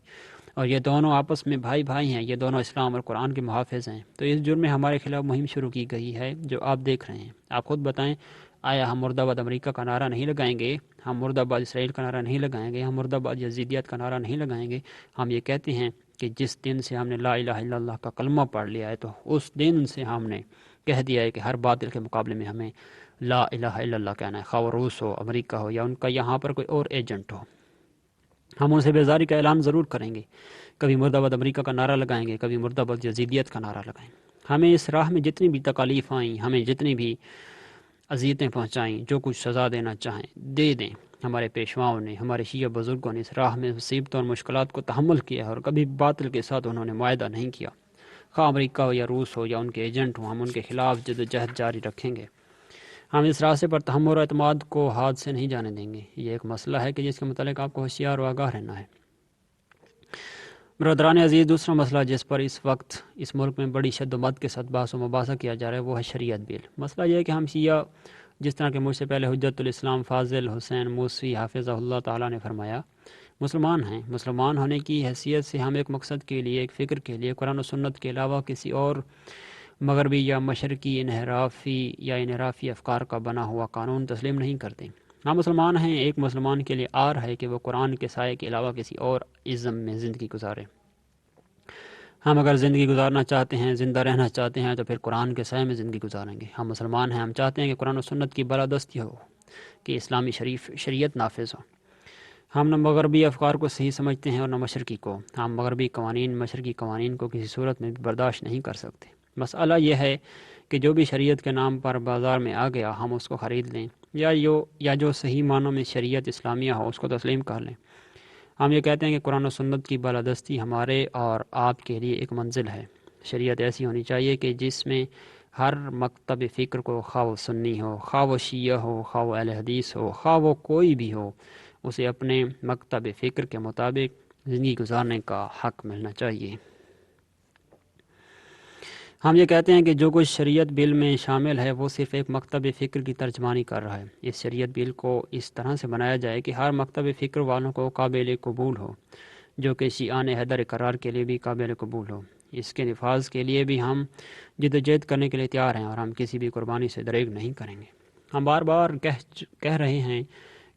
اور یہ دونوں آپس میں بھائی بھائی ہیں، یہ دونوں اسلام اور قرآن کے محافظ ہیں۔ تو اس جرم میں ہمارے خلاف مہم شروع کی گئی ہے جو آپ دیکھ رہے ہیں۔ آپ خود بتائیں، آیا ہم مرد آباد امریکہ کا نعرہ نہیں لگائیں گے؟ ہم مرد آباد اسرائیل کا نعرہ نہیں لگائیں گے؟ ہم مرد آباد یزیدیت کا نعرہ نہیں لگائیں گے؟ ہم یہ کہتے ہیں کہ جس دن سے ہم نے لا الہ الا اللہ کا کلمہ پڑھ لیا ہے تو اس دن سے ہم نے کہہ دیا ہے کہ ہر باطل کے مقابلے میں ہمیں لا الہ الا اللہ کہنا ہے، خواہ روس ہو، امریکہ ہو، یا ان کا یہاں پر کوئی اور ایجنٹ ہو۔ ہم ان سے بیزاری کا اعلان ضرور کریں گے، کبھی مرد آباد امریکہ کا نعرہ لگائیں گے، کبھی مرد آباد یزیدیت کا نعرہ لگائیں گے۔ ہمیں اس راہ میں جتنی بھی تکالیف آئیں، ہمیں جتنی بھی اذیتیں پہنچائیں، جو کچھ سزا دینا چاہیں دے دیں۔ ہمارے پیشواؤں نے، ہمارے شیعہ بزرگوں نے اس راہ میں مصیبتوں اور مشکلات کو تحمل کیا ہے، اور کبھی باطل کے ساتھ انہوں نے معاہدہ نہیں کیا، خواہ امریکہ ہو یا روس ہو یا ان کے ایجنٹ ہوں۔ ہم ان کے خلاف جد و جہد جاری رکھیں گے۔ ہم اس راستے پر تحمل و اعتماد کو ہاتھ سے نہیں جانے دیں گے۔ یہ ایک مسئلہ ہے کہ جس کے متعلق آپ کو ہوشیار و آگاہ رہنا ہے۔ برادران عزیز، دوسرا مسئلہ جس پر اس وقت اس ملک میں بڑی شد و مد کے ساتھ بحث و مباحثہ کیا جا رہا ہے وہ ہے شریعت بل۔ مسئلہ یہ ہے کہ ہم شیعہ، جس طرح کہ مجھ سے پہلے حجت الاسلام فاضل حسین موسوی حافظہ اللہ تعالیٰ نے فرمایا، مسلمان ہیں۔ مسلمان ہونے کی حیثیت سے ہم ایک مقصد کے لیے، ایک فکر کے لیے قرآن و سنت کے علاوہ کسی اور مغربی یا مشرقی انحرافی افکار کا بنا ہوا قانون تسلیم نہیں کرتے۔ ہم مسلمان ہیں، ایک مسلمان کے لیے آر ہے کہ وہ قرآن کے سائے کے علاوہ کسی اور ازم میں زندگی گزارے۔ ہم اگر زندگی گزارنا چاہتے ہیں، زندہ رہنا چاہتے ہیں، تو پھر قرآن کے سائے میں زندگی گزاریں گے۔ ہم مسلمان ہیں، ہم چاہتے ہیں کہ قرآن و سنت کی بالادستی ہو، کہ اسلامی شریعت نافذ ہو۔ ہم نہ مغربی افکار کو صحیح سمجھتے ہیں اور نہ مشرقی کو۔ ہم مغربی قوانین مشرقی قوانین کو کسی صورت میں بھی برداشت نہیں کر سکتے۔ مسئلہ یہ ہے کہ جو بھی شریعت کے نام پر بازار میں آ گیا ہم اس کو خرید لیں، یا جو صحیح معنوں میں شریعت اسلامیہ ہو اس کو تسلیم کر لیں۔ ہم یہ کہتے ہیں کہ قرآن و سنت کی بالادستی ہمارے اور آپ کے لیے ایک منزل ہے۔ شریعت ایسی ہونی چاہیے کہ جس میں ہر مکتب فکر کو، خواہ وہ سنی ہو، خواہ وہ شیعہ ہو، خواہ وہ اہل حدیث ہو، خواہ وہ کوئی بھی ہو، اسے اپنے مکتب فکر کے مطابق زندگی گزارنے کا حق ملنا چاہیے۔ ہم یہ کہتے ہیں کہ جو کچھ شریعت بل میں شامل ہے وہ صرف ایک مکتب فکر کی ترجمانی کر رہا ہے۔ اس شریعت بل کو اس طرح سے بنایا جائے کہ ہر مکتب فکر والوں کو قابل قبول ہو، جو کہ شیعان حیدر اقرار کے لیے بھی قابل قبول ہو۔ اس کے نفاذ کے لیے بھی ہم جدوجہد کرنے کے لیے تیار ہیں، اور ہم کسی بھی قربانی سے دریغ نہیں کریں گے۔ ہم بار بار کہہ رہے ہیں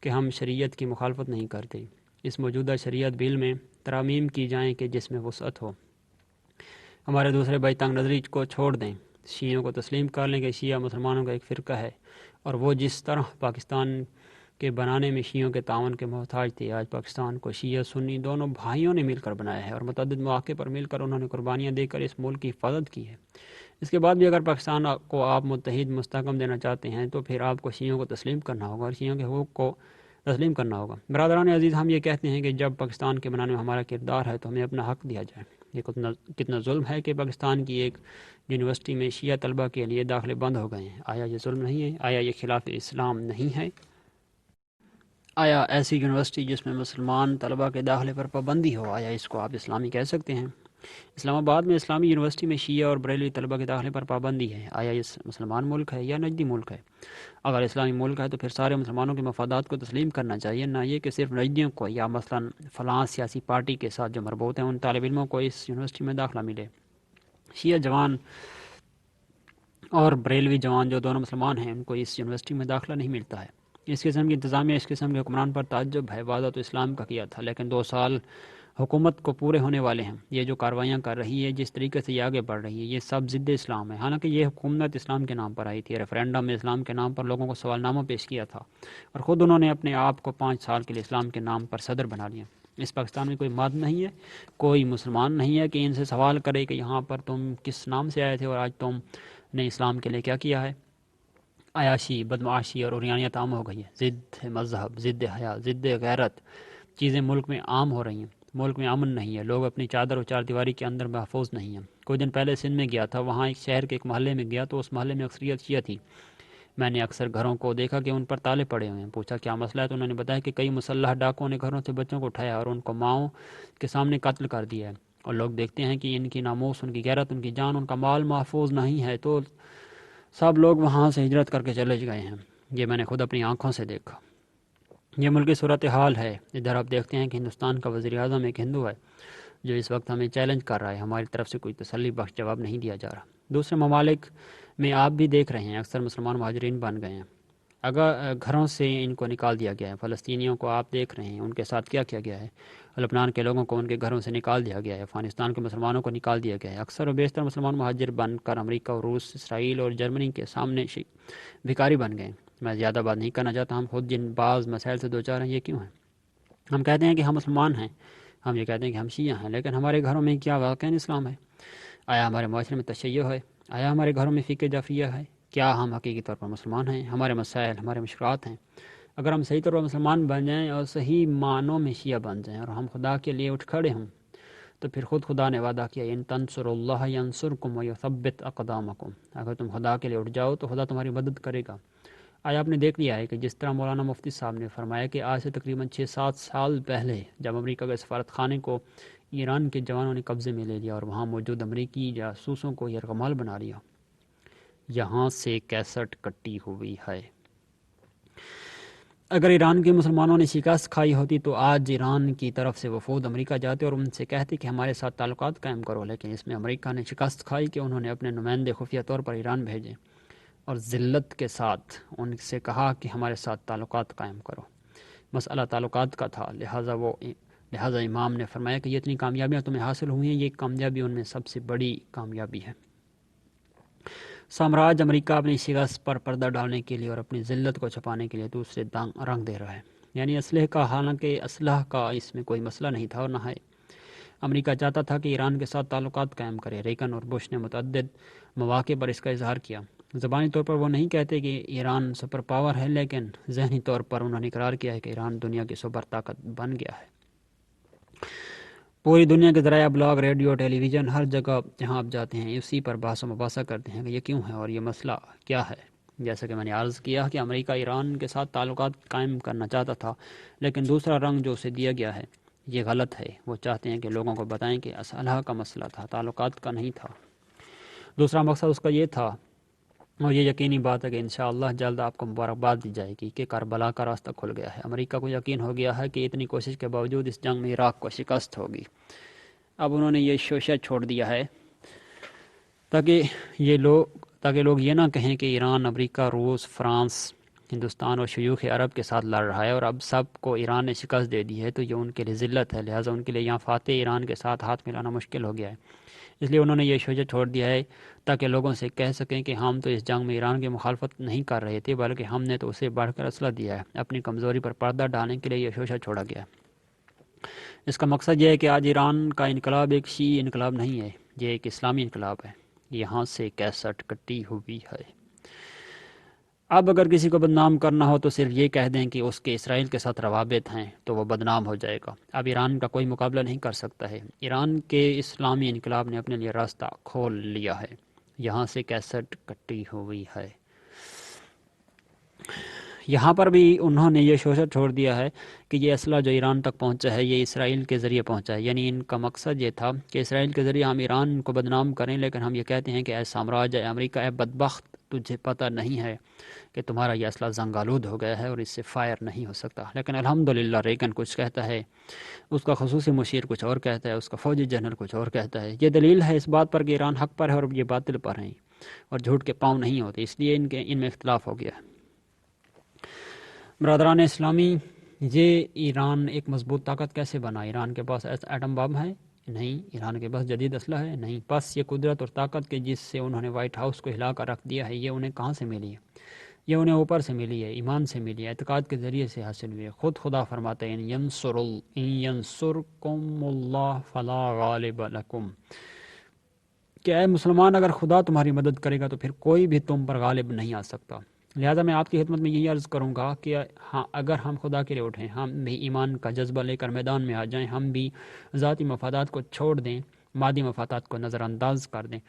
کہ ہم شریعت کی مخالفت نہیں کرتے۔ اس موجودہ شریعت بل میں ترامیم کی جائیں کہ جس میں وسعت ہو۔ ہمارے دوسرے بھائی تنگ نظری کو چھوڑ دیں، شیعوں کو تسلیم کر لیں کہ شیعہ مسلمانوں کا ایک فرقہ ہے، اور وہ جس طرح پاکستان کے بنانے میں شیعوں کے تعاون کے محتاج تھے، آج پاکستان کو شیعہ سنی دونوں بھائیوں نے مل کر بنایا ہے، اور متعدد مواقع پر مل کر انہوں نے قربانیاں دے کر اس ملک کی حفاظت کی ہے۔ اس کے بعد بھی اگر پاکستان کو آپ متحد مستحکم دینا چاہتے ہیں تو پھر آپ کو شیعوں کو تسلیم کرنا ہوگا اور شیعوں کے حقوق کو تسلیم کرنا ہوگا۔ برادران عزیز، ہم یہ کہتے ہیں کہ جب پاکستان کے بنانے میں ہمارا کردار ہے تو ہمیں اپنا حق دیا جائے۔ یہ کتنا ظلم ہے کہ پاکستان کی ایک یونیورسٹی میں شیعہ طلبہ کے لیے داخلے بند ہو گئے ہیں۔ آیا یہ ظلم نہیں ہے؟ آیا یہ خلاف اسلام نہیں ہے؟ آیا ایسی یونیورسٹی جس میں مسلمان طلبہ کے داخلے پر پابندی ہو، آیا اس کو آپ اسلامی کہہ سکتے ہیں؟ اسلام آباد میں اسلامی یونیورسٹی میں شیعہ اور بریلوی طلبہ کے داخلے پر پابندی ہے۔ آیا یہ مسلمان ملک ہے یا نجدی ملک ہے؟ اگر اسلامی ملک ہے تو پھر سارے مسلمانوں کے مفادات کو تسلیم کرنا چاہیے، نہ یہ کہ صرف نجدیوں کو یا مثلا فلاں سیاسی پارٹی کے ساتھ جو مربوط ہیں ان طالب علموں کو اس یونیورسٹی میں داخلہ ملے۔ شیعہ جوان اور بریلوی جوان جو دونوں مسلمان ہیں ان کو اس یونیورسٹی میں داخلہ نہیں ملتا ہے۔ اس قسم کی انتظامیہ اس قسم کے حکمران پر تعجب ہے۔ وعدہ تو اسلام کا کیا تھا، لیکن 2 سال حکومت کو پورے ہونے والے ہیں۔ یہ جو کاروائیاں کر رہی ہے، جس طریقے سے یہ آگے بڑھ رہی ہے، یہ سب ضد اسلام ہے۔ حالانکہ یہ حکومت اسلام کے نام پر آئی تھی، ریفرینڈم میں اسلام کے نام پر لوگوں کو سوال نامہ پیش کیا تھا، اور خود انہوں نے اپنے آپ کو 5 سال کے لیے اسلام کے نام پر صدر بنا لیا۔ اس پاکستان میں کوئی مرد نہیں ہے، کوئی مسلمان نہیں ہے کہ ان سے سوال کرے کہ یہاں پر تم کس نام سے آئے تھے اور آج تم نے اسلام کے لیے کیا کیا ہے۔ عیاشی، بدمعاشی اور عریانیت عام ہو گئی ہے۔ ضد مذہب، ضد حیا، ضد غیرت چیزیں ملک میں عام ہو رہی ہیں۔ ملک میں امن نہیں ہے، لوگ اپنی چادر و چار دیواری کے اندر محفوظ نہیں ہیں۔ کچھ دن پہلے سندھ میں گیا تھا، وہاں ایک شہر کے ایک محلے میں گیا تو اس محلے میں اکثریت شیعہ تھی۔ میں نے اکثر گھروں کو دیکھا کہ ان پر تالے پڑے ہوئے ہیں۔ پوچھا کیا مسئلہ ہے تو انہوں نے بتایا کہ کئی مسلح ڈاکوؤں نے گھروں سے بچوں کو اٹھایا اور ان کو ماؤں کے سامنے قتل کر دیا ہے، اور لوگ دیکھتے ہیں کہ ان کی ناموس، ان کی غیرت، ان کی جان، ان کا مال محفوظ نہیں ہے تو سب لوگ وہاں سے ہجرت کر کے چلے گئے ہیں۔ یہ میں نے خود اپنی آنکھوں سے دیکھا۔ یہ ملکی صورتحال ہے۔ ادھر آپ دیکھتے ہیں کہ ہندوستان کا وزیر اعظم ایک ہندو ہے جو اس وقت ہمیں چیلنج کر رہا ہے، ہماری طرف سے کوئی تسلی بخش جواب نہیں دیا جا رہا۔ دوسرے ممالک میں آپ بھی دیکھ رہے ہیں اکثر مسلمان مہاجرین بن گئے ہیں، اگر گھروں سے ان کو نکال دیا گیا ہے۔ فلسطینیوں کو آپ دیکھ رہے ہیں ان کے ساتھ کیا کیا گیا ہے۔ لبنان کے لوگوں کو ان کے گھروں سے نکال دیا گیا ہے، افغانستان کے مسلمانوں کو نکال دیا گیا ہے۔ اکثر و بیشتر مسلمان مہاجر بن کر امریکہ اور روس، اسرائیل اور جرمنی کے سامنے بھکاری بن گئے۔ میں زیادہ بات نہیں کرنا چاہتا، ہم خود جن بعض مسائل سے دوچار ہیں یہ کیوں ہیں؟ ہم کہتے ہیں کہ ہم مسلمان ہیں، ہم یہ کہتے ہیں کہ ہم شیعہ ہیں، لیکن ہمارے گھروں میں کیا واقعی اسلام ہے؟ آیا ہمارے معاشرے میں تشیع ہے؟ آیا ہمارے گھروں میں فقہ جعفریہ ہے؟ کیا ہم حقیقی طور پر مسلمان ہیں؟ ہمارے مسائل، ہمارے مشکلات ہیں؟ اگر ہم صحیح طور پر مسلمان بن جائیں اور صحیح معنوں میں شیعہ بن جائیں اور ہم خدا کے لیے اٹھ کھڑے ہوں تو پھر خود خدا نے وعدہ کیا ان تنصروا اللہ ینصرکم ویثبت اقدامکم، اگر تم خدا کے لیے اٹھ جاؤ تو خدا تمہاری مدد کرے گا۔ آیا آپ نے دیکھ لیا ہے کہ جس طرح مولانا مفتی صاحب نے فرمایا کہ آج سے تقریباً 6-7 سال پہلے جب امریکہ کے سفارت خانے کو ایران کے جوانوں نے قبضے میں لے لیا اور وہاں موجود امریکی جاسوسوں کو یرغمال بنا لیا، یہاں سے کیسٹ کٹی ہوئی ہے۔ اگر ایران کے مسلمانوں نے شکست کھائی ہوتی تو آج ایران کی طرف سے وفود امریکہ جاتے اور ان سے کہتے کہ ہمارے ساتھ تعلقات قائم کرو، لیکن اس میں امریکہ نے شکست کھائی کہ انہوں نے اپنے نمائندے خفیہ طور پر ایران بھیجے اور ذلت کے ساتھ ان سے کہا کہ ہمارے ساتھ تعلقات قائم کرو۔ مسئلہ تعلقات کا تھا، لہٰذا امام نے فرمایا کہ یہ اتنی کامیابیاں تمہیں حاصل ہوئی ہیں، یہ کامیابی ان میں سب سے بڑی کامیابی ہے۔ سامراج امریکہ اپنی شکست پر پردہ ڈالنے کے لیے اور اپنی ذلت کو چھپانے کے لیے دوسرے رنگ دے رہا ہے، یعنی اسلحے کا، حالانکہ اسلحہ کا اس میں کوئی مسئلہ نہیں تھا اور نہ ہے۔ امریکہ چاہتا تھا کہ ایران کے ساتھ تعلقات قائم کرے۔ ریگن اور بش نے متعدد مواقع پر اس کا اظہار کیا۔ زبانی طور پر وہ نہیں کہتے کہ ایران سپر پاور ہے، لیکن ذہنی طور پر انہوں نے اقرار کیا ہے کہ ایران دنیا کی سپر طاقت بن گیا ہے۔ پوری دنیا کے ذرائع ابلاغ، ریڈیو، ٹیلی ویژن، ہر جگہ جہاں آپ جاتے ہیں اسی پر بحث و مباحثہ کرتے ہیں کہ یہ کیوں ہے اور یہ مسئلہ کیا ہے۔ جیسا کہ میں نے عرض کیا کہ امریکہ ایران کے ساتھ تعلقات قائم کرنا چاہتا تھا، لیکن دوسرا رنگ جو اسے دیا گیا ہے یہ غلط ہے۔ وہ چاہتے ہیں کہ لوگوں کو بتائیں کہ اسلحہ کا مسئلہ تھا، تعلقات کا نہیں تھا۔ دوسرا مقصد اس کا یہ تھا، اور یہ یقینی بات ہے کہ انشاءاللہ جلد آپ کو مبارکباد دی جائے گی کہ کربلا کا راستہ کھل گیا ہے۔ امریکہ کو یقین ہو گیا ہے کہ اتنی کوشش کے باوجود اس جنگ میں عراق کو شکست ہوگی۔ اب انہوں نے یہ شوشہ چھوڑ دیا ہے تاکہ لوگ یہ نہ کہیں کہ ایران امریکہ، روس، فرانس، ہندوستان اور شیوخ عرب کے ساتھ لڑ رہا ہے اور اب سب کو ایران نے شکست دے دی ہے تو یہ ان کے لیے ذلت ہے، لہٰذا ان کے لیے یہاں فاتح ایران کے ساتھ ہاتھ ملانا مشکل ہو گیا ہے۔ اس لیے انہوں نے یہ شوشہ چھوڑ دیا ہے تاکہ لوگوں سے کہہ سکیں کہ ہم تو اس جنگ میں ایران کی مخالفت نہیں کر رہے تھے، بلکہ ہم نے تو اسے بڑھ کر اسلحہ دیا ہے۔ اپنی کمزوری پر پردہ ڈالنے کے لیے یہ شوشہ چھوڑا گیا ہے۔ اس کا مقصد یہ ہے کہ آج ایران کا انقلاب ایک شیعی انقلاب نہیں ہے، یہ ایک اسلامی انقلاب ہے۔ یہاں سے کیسٹ کٹی ہوئی ہے۔ اب اگر کسی کو بدنام کرنا ہو تو صرف یہ کہہ دیں کہ اس کے اسرائیل کے ساتھ روابط ہیں تو وہ بدنام ہو جائے گا۔ اب ایران کا کوئی مقابلہ نہیں کر سکتا ہے۔ ایران کے اسلامی انقلاب نے اپنے لیے راستہ کھول لیا ہے۔ یہاں سے کیسٹ کٹی ہوئی ہے۔ یہاں پر بھی انہوں نے یہ شوشہ چھوڑ دیا ہے کہ یہ اسلحہ جو ایران تک پہنچا ہے یہ اسرائیل کے ذریعے پہنچا ہے، یعنی ان کا مقصد یہ تھا کہ اسرائیل کے ذریعے ہم ایران کو بدنام کریں، لیکن ہم یہ کہتے ہیں کہ اے سامراج، اے امریکہ، اے بدبخت، تجھے پتہ نہیں ہے کہ تمہارا یہ اسلحہ زنگ آلود ہو گیا ہے اور اس سے فائر نہیں ہو سکتا۔ لیکن الحمدللہ ریگن کچھ کہتا ہے، اس کا خصوصی مشیر کچھ اور کہتا ہے، اس کا فوجی جنرل کچھ اور کہتا ہے۔ یہ دلیل ہے اس بات پر کہ ایران حق پر ہے اور یہ باطل پر ہیں اور جھوٹ کے پاؤں نہیں ہوتے، اس لیے ان میں اختلاف ہو گیا ہے۔ برادران اسلامی، یہ ایران ایک مضبوط طاقت کیسے بنا؟ ایران کے پاس ایٹم بم ہے؟ نہیں۔ ایران کے پاس جدید اسلحہ ہے؟ نہیں۔ بس یہ قدرت اور طاقت کے جس سے انہوں نے وائٹ ہاؤس کو ہلا کر رکھ دیا ہے، یہ انہیں کہاں سے ملی ہے؟ یہ انہیں اوپر سے ملی ہے، ایمان سے ملی ہے، اعتقاد کے ذریعے سے حاصل ہوئی ہے۔ خود خدا فرماتے ہیں ان ینصرکم اللہ فلا غالب لکم، کہ اے مسلمان اگر خدا تمہاری مدد کرے گا تو پھر کوئی بھی تم پر غالب نہیں آ سکتا۔ لہٰذا میں آپ کی خدمت میں یہی عرض کروں گا کہ ہاں، اگر ہم خدا کے لیے اٹھیں، ہم بھی ایمان کا جذبہ لے کر میدان میں آ جائیں، ہم بھی ذاتی مفادات کو چھوڑ دیں، مادی مفادات کو نظر انداز کر دیں،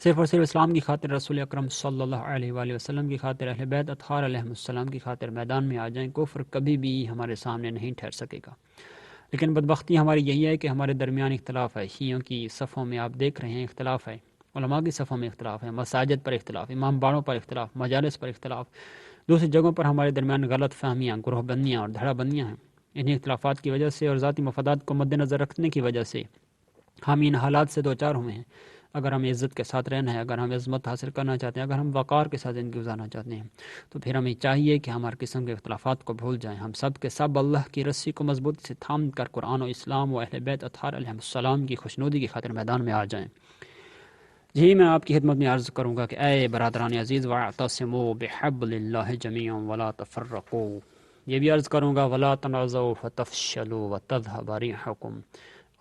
صرف اور صرف اسلام کی خاطر، رسول اکرم صلی اللہ علیہ وآلہ وسلم کی خاطر، اہل بیت اطہار علیہ السلام کی خاطر میدان میں آ جائیں، کفر کبھی بھی ہمارے سامنے نہیں ٹھہر سکے گا۔ لیکن بدبختی ہماری یہی ہے کہ ہمارے درمیان اختلاف ہے۔ شیعوں کی صفوں میں آپ دیکھ رہے ہیں اختلاف ہے، علماء کی صفوں میں اختلاف ہے، مساجد پر اختلاف، امام باڑوں پر اختلاف، مجالس پر اختلاف، دوسری جگہوں پر ہمارے درمیان غلط فہمیاں، گروہ بندیاں اور دھڑا بندیاں ہیں۔ انہیں اختلافات کی وجہ سے اور ذاتی مفادات کو مد نظر رکھنے کی وجہ سے ہم ان حالات سے دوچار ہوئے ہیں۔ اگر ہم عزت کے ساتھ رہنا ہے، اگر ہم عظمت حاصل کرنا چاہتے ہیں، اگر ہم وقار کے ساتھ زندگی گزارنا چاہتے ہیں تو پھر ہمیں چاہیے کہ ہم ہر قسم کے اختلافات کو بھول جائیں، ہم سب کے سب اللہ کی رسی کو مضبوطی سے تھام کر قرآن و اسلام و اہل بیت اطہار علیہ السلام کی خوشنودی کی خاطر میدان میں آ جائیں۔ جی، میں آپ کی خدمت میں عرض کروں گا کہ اے برادران عزیز، وَاعْتَصِمُوا بِحَبْلِ اللَّهِ جَمِيعًا وَلَا تَفَرَّقُوا، یہ بھی عرض کروں گا وَلَا تَنَازَعُوا فَتَفْشَلُوا وَتَذْهَبَ رِيحُكُمْ،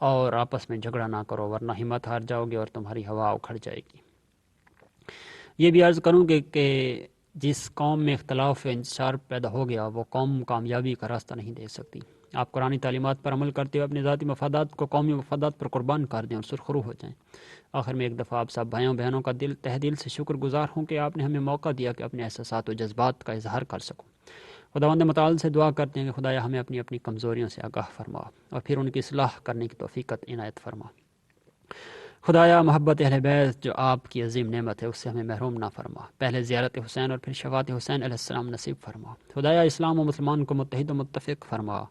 اور آپس میں جھگڑا نہ کرو ورنہ ہمت ہار جاؤ گے اور تمہاری ہوا اکھڑ جائے گی۔ یہ بھی عرض کروں کہ جس قوم میں اختلاف و انتشار پیدا ہو گیا وہ قوم کامیابی کا راستہ نہیں دے سکتی۔ آپ قرآنی تعلیمات پر عمل کرتے ہوئے اپنے ذاتی مفادات کو قومی مفادات پر قربان کر دیں اور سرخرو ہو جائیں۔ آخر میں ایک دفعہ آپ سب بھائیوں بہنوں کا تہ دل سے شکر گزار ہوں کہ آپ نے ہمیں موقع دیا کہ اپنے احساسات و جذبات کا اظہار کر سکوں۔ خداوند متعال سے دعا کرتے ہیں کہ خدایا ہمیں اپنی اپنی کمزوریوں سے آگاہ فرما اور پھر ان کی اصلاح کرنے کی توفیق عنایت فرما۔ خدایا محبت اہل بیت جو آپ کی عظیم نعمت ہے اس سے ہمیں محروم نہ فرما، پہلے زیارت حسین اور پھر شفاعت حسین علیہ السلام نصیب فرما۔ خدایا اسلام و مسلمان کو متحد و متفق فرما۔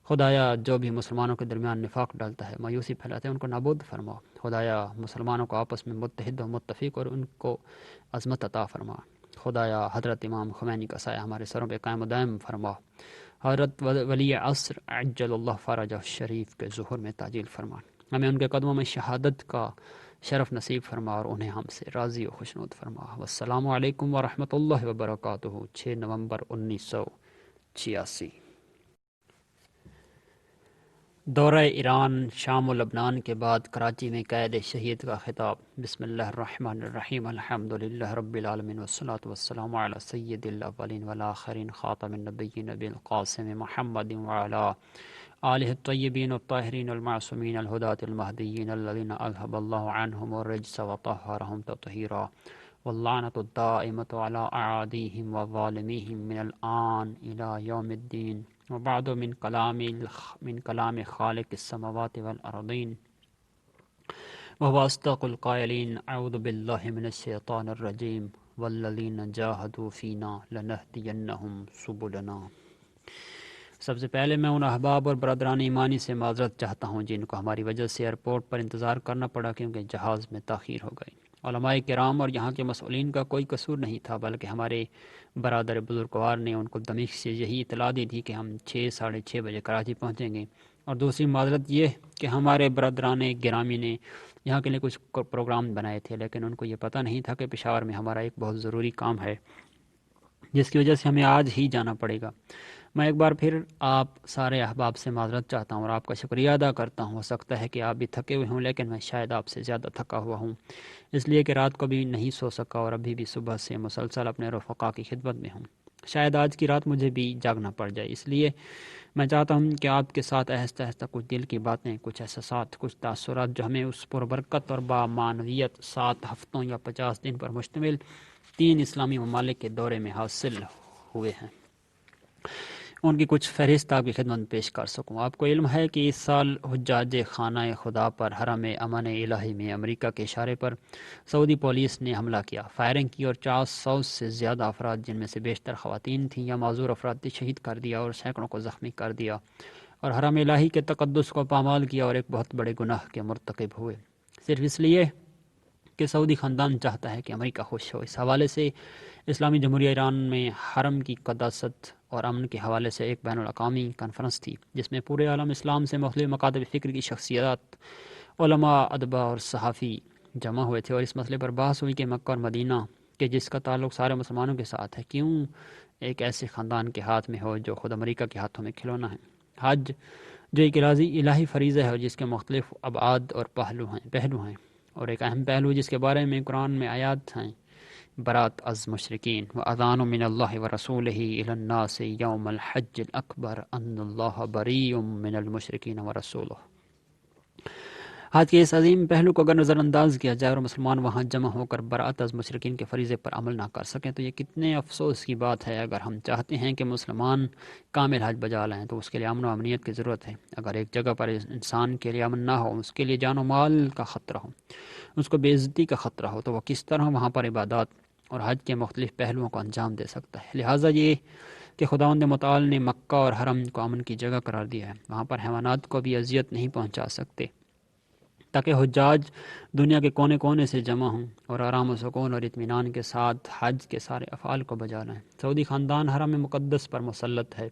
خدایا جو بھی مسلمانوں کے درمیان نفاق ڈالتا ہے، مایوسی پھیلاتا ہے، ان کو نابود فرما۔ خدایا مسلمانوں کو آپس میں متحد و متفق اور ان کو عظمت عطا فرما۔ خدایا حضرت امام خمینی کا سایہ ہمارے سروں پہ قائم و دائم فرما۔ حضرت ولی عصر عجل اللہ فرجہ شریف کے ظہور میں تعجیل فرما۔ ہمیں ان کے قدموں میں شہادت کا شرف نصیب فرما اور انہیں ہم سے راضی و خوشنود فرما۔ والسلام علیکم ورحمۃ اللہ وبرکاتہ۔ 6 نومبر 1986۔ دورہ ایران، شام و لبنان کے بعد کراچی میں قید شہید کا خطاب۔ بسم اللہ الرحمن الرحیم، الحمد للہ رب العالمین والصلاة والسلام علی سید الاولین والآخرین خاتم النبیین ابی القاسم محمد وعلی آلہ الطیبین الطاہرین المعصومین الہداۃ المہدیین الذین اذھب اللہ عنہم الرجس وطہرہم تطہیرا واللعنۃ الدائمۃ علی اعادیہم وظالمیہم من الآن الی یوم الدین۔ وبعد من کلام خالق السماوات والارضین وهو اصدق القائلین اعوذ باللہ من الشیطان الرجیم والذین جاہدوا فینا لنہدینہم سبلنا۔ سب سے پہلے میں ان احباب اور برادران ایمانی سے معذرت چاہتا ہوں جن کو ہماری وجہ سے ایئرپورٹ پر انتظار کرنا پڑا کیونکہ جہاز میں تاخیر ہو گئی۔ علماء کرام اور یہاں کے مسئولین کا کوئی قصور نہیں تھا، بلکہ ہمارے برادر بزرگوار نے ان کو دمشق سے یہی اطلاع دی تھی کہ ہم 6 بجے کراچی پہنچیں گے۔ اور دوسری معذرت یہ کہ ہمارے برادران گرامی نے یہاں کے لیے کچھ پروگرام بنائے تھے، لیکن ان کو یہ پتہ نہیں تھا کہ پشاور میں ہمارا ایک بہت ضروری کام ہے جس کی وجہ سے ہمیں آج ہی جانا پڑے گا۔ میں ایک بار پھر آپ سارے احباب سے معذرت چاہتا ہوں اور آپ کا شکریہ ادا کرتا ہوں۔ ہو سکتا ہے کہ آپ بھی تھکے ہوئے ہوں، لیکن میں شاید آپ سے زیادہ تھکا ہوا ہوں، اس لیے کہ رات کو بھی نہیں سو سکا اور ابھی بھی صبح سے مسلسل اپنے رفقا کی خدمت میں ہوں۔ شاید آج کی رات مجھے بھی جاگنا پڑ جائے، اس لیے میں چاہتا ہوں کہ آپ کے ساتھ آہستہ آہستہ کچھ دل کی باتیں، کچھ احساسات، کچھ تاثرات جو ہمیں اس پربرکت اور بامعنویت 7 ہفتوں یا 50 دن پر مشتمل 3 اسلامی ممالک کے دورے میں حاصل ہوئے ہیں، ان کی کچھ فہرست آپ کی خدمت میں پیش کر سکوں۔ آپ کو علم ہے کہ اس سال حجاج خانہ خدا پر حرم امان الہی میں امریکہ کے اشارے پر سعودی پولیس نے حملہ کیا، فائرنگ کی اور 400 سے زیادہ افراد جن میں سے بیشتر خواتین تھیں یا معذور افراد شہید کر دیا اور سینکڑوں کو زخمی کر دیا اور حرم الہی کے تقدس کو پامال کیا اور ایک بہت بڑے گناہ کے مرتکب ہوئے، صرف اس لیے کہ سعودی خاندان چاہتا ہے کہ امریکہ خوش ہو۔ اس حوالے سے اسلامی جمہوریہ ایران میں حرم کی قداست اور امن کے حوالے سے ایک بین الاقوامی کانفرنس تھی جس میں پورے عالم اسلام سے مختلف مکاتب فکر کی شخصیات، علماء، ادباء اور صحافی جمع ہوئے تھے اور اس مسئلے پر بحث ہوئی کہ مکہ اور مدینہ کہ جس کا تعلق سارے مسلمانوں کے ساتھ ہے کیوں ایک ایسے خاندان کے ہاتھ میں ہو جو خود امریکہ کے ہاتھوں میں کھلونا ہے۔ حج جو ایک الہی فریضہ ہے اور جس کے مختلف ابعاد اور پہلو ہیں اور ایک اہم پہلو جس کے بارے میں قرآن میں آیات ہیں، برات از مشرکین واذان من اللہ ورسولہ الی الناس یوم الحج الاکبر ان اللہ بریء من المشرکین ورسولہ۔ حج کے اس عظیم پہلو کو اگر نظر انداز کیا جائے اور مسلمان وہاں جمع ہو کر برات از مشرکین کے فریضے پر عمل نہ کر سکیں تو یہ کتنے افسوس کی بات ہے۔ اگر ہم چاہتے ہیں کہ مسلمان کامل حج بجا لائیں تو اس کے لیے امن و امنیت کی ضرورت ہے۔ اگر ایک جگہ پر انسان کے لیے امن نہ ہو، اس کے لیے جان و مال کا خطرہ ہو، اس کو بے عزتی کا خطرہ ہو، تو وہ کس طرح وہاں پر عبادات اور حج کے مختلف پہلوؤں کو انجام دے سکتا ہے۔ لہٰذا یہ کہ خداوند متعال نے مکہ اور حرم کو امن کی جگہ قرار دیا ہے، وہاں پر حیوانات کو بھی اذیت نہیں پہنچا سکتے تاکہ حجاج دنیا کے کونے کونے سے جمع ہوں اور آرام و سکون اور اطمینان کے ساتھ حج کے سارے افعال کو بجا لائیں۔ سعودی خاندان حرم مقدس پر مسلط ہے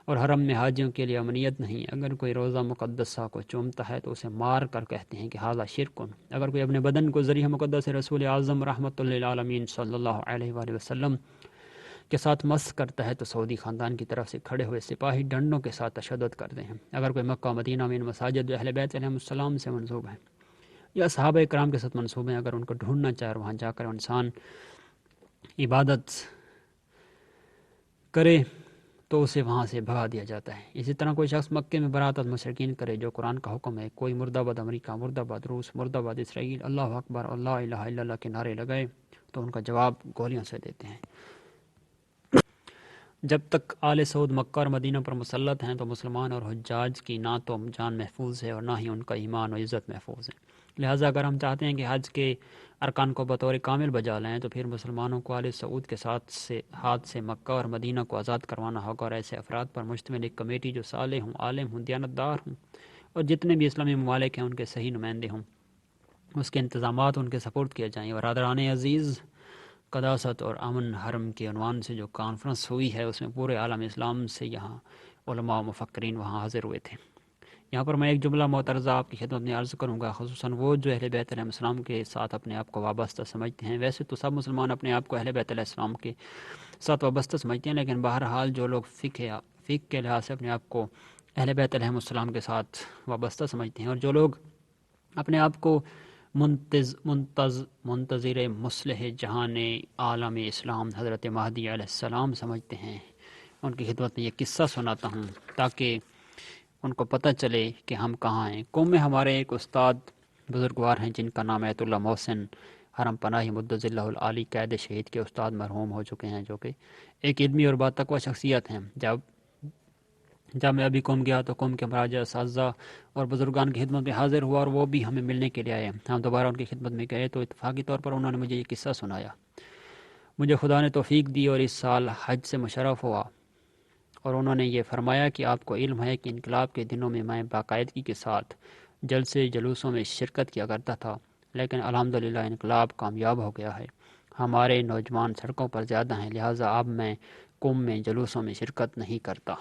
اور حرم میں حاجیوں کے لیے امنیت نہیں۔ اگر کوئی روزہ مقدسہ کو چومتا ہے تو اسے مار کر کہتے ہیں کہ ھذا شرکن۔ اگر کوئی اپنے بدن کو ذریعہ مقدس رسول اعظم رحمۃ للعالمین صلی اللہ علیہ وآلہ وسلم کے ساتھ مس کرتا ہے تو سعودی خاندان کی طرف سے کھڑے ہوئے سپاہی ڈنڈوں کے ساتھ تشدد کرتے ہیں۔ اگر کوئی مکہ و مدینہ میں ان مساجد جو اہل بیت علیہ السلام سے منسوب ہیں یا صحابہ کرام کے ساتھ منسوب ہیں، اگر ان کو ڈھونڈنا چاہے اور وہاں جا کر انسان عبادت کرے تو اسے وہاں سے بھگا دیا جاتا ہے۔ اسی طرح کوئی شخص مکے میں برات از مشرکین کرے جو قرآن کا حکم ہے، کوئی مرد آباد امریکہ، مرد آباد روس، مرد آباد اسرائیل، اللہ اکبر اور لا الہ الا اللہ کے نعرے لگائے تو ان کا جواب گولیوں سے دیتے ہیں۔ جب تک آل سعود مکہ اور مدینہ پر مسلط ہیں تو مسلمان اور حجاج کی نہ تو جان محفوظ ہے اور نہ ہی ان کا ایمان و عزت محفوظ ہے۔ لہٰذا اگر ہم چاہتے ہیں کہ حج کے ارکان کو بطور کامل بجا لیں تو پھر مسلمانوں کو آل سعود کے ہاتھ سے مکہ اور مدینہ کو آزاد کروانا ہوگا، اور ایسے افراد پر مشتمل ایک کمیٹی جو صالح ہوں، عالم ہوں، دیانتدار ہوں اور جتنے بھی اسلامی ممالک ہیں ان کے صحیح نمائندے ہوں، اس کے انتظامات ان کے سپورٹ کیے جائیں۔ اور برادران عزیز، قداست اور امن حرم کے عنوان سے جو کانفرنس ہوئی ہے اس میں پورے عالم اسلام سے یہاں علماء و مفکرین وہاں حاضر ہوئے تھے۔ یہاں پر میں ایک جملہ معترضہ آپ کی خدمت میں عرض کروں گا، خصوصاً وہ جو اہل بیت علیہ السلام کے ساتھ اپنے آپ کو وابستہ سمجھتے ہیں۔ ویسے تو سب مسلمان اپنے آپ کو اہل بیت علیہ السلام کے ساتھ وابستہ سمجھتے ہیں، لیکن بہرحال جو لوگ فقہ کے لحاظ سے اپنے آپ کو اہل بیت علیہ السلام کے ساتھ وابستہ سمجھتے ہیں، اور جو لوگ اپنے آپ کو منتظر مصلح جہان عالم اسلام حضرت مہدی علیہ السلام سمجھتے ہیں، ان کی خدمت میں یہ قصہ سناتا ہوں تاکہ ان کو پتہ چلے کہ ہم کہاں ہیں۔ قوم میں ہمارے ایک استاد بزرگوار ہیں جن کا نام ایت اللہ محسن حرم پناہی مدظ اللہ العالی قید شہید کے استاد مرحوم ہو چکے ہیں، جو کہ ایک علمی اور باتقوی شخصیت ہیں۔ جب میں ابھی قوم گیا تو قوم کے مراجع، اساتذہ اور بزرگان کی خدمت میں حاضر ہوا، اور وہ بھی ہمیں ملنے کے لیے آئے۔ ہم دوبارہ ان کی خدمت میں گئے تو اتفاقی طور پر انہوں نے مجھے یہ قصہ سنایا۔ مجھے خدا نے توفیق دی اور اس سال حج سے مشرف ہوا، اور انہوں نے یہ فرمایا کہ آپ کو علم ہے کہ انقلاب کے دنوں میں باقاعدگی کے ساتھ جلسے جلوسوں میں شرکت کیا کرتا تھا، لیکن الحمدللہ انقلاب کامیاب ہو گیا ہے۔ ہمارے نوجوان سڑکوں پر زیادہ ہیں، لہٰذا اب میں قوم میں جلوسوں میں شرکت نہیں کرتا۔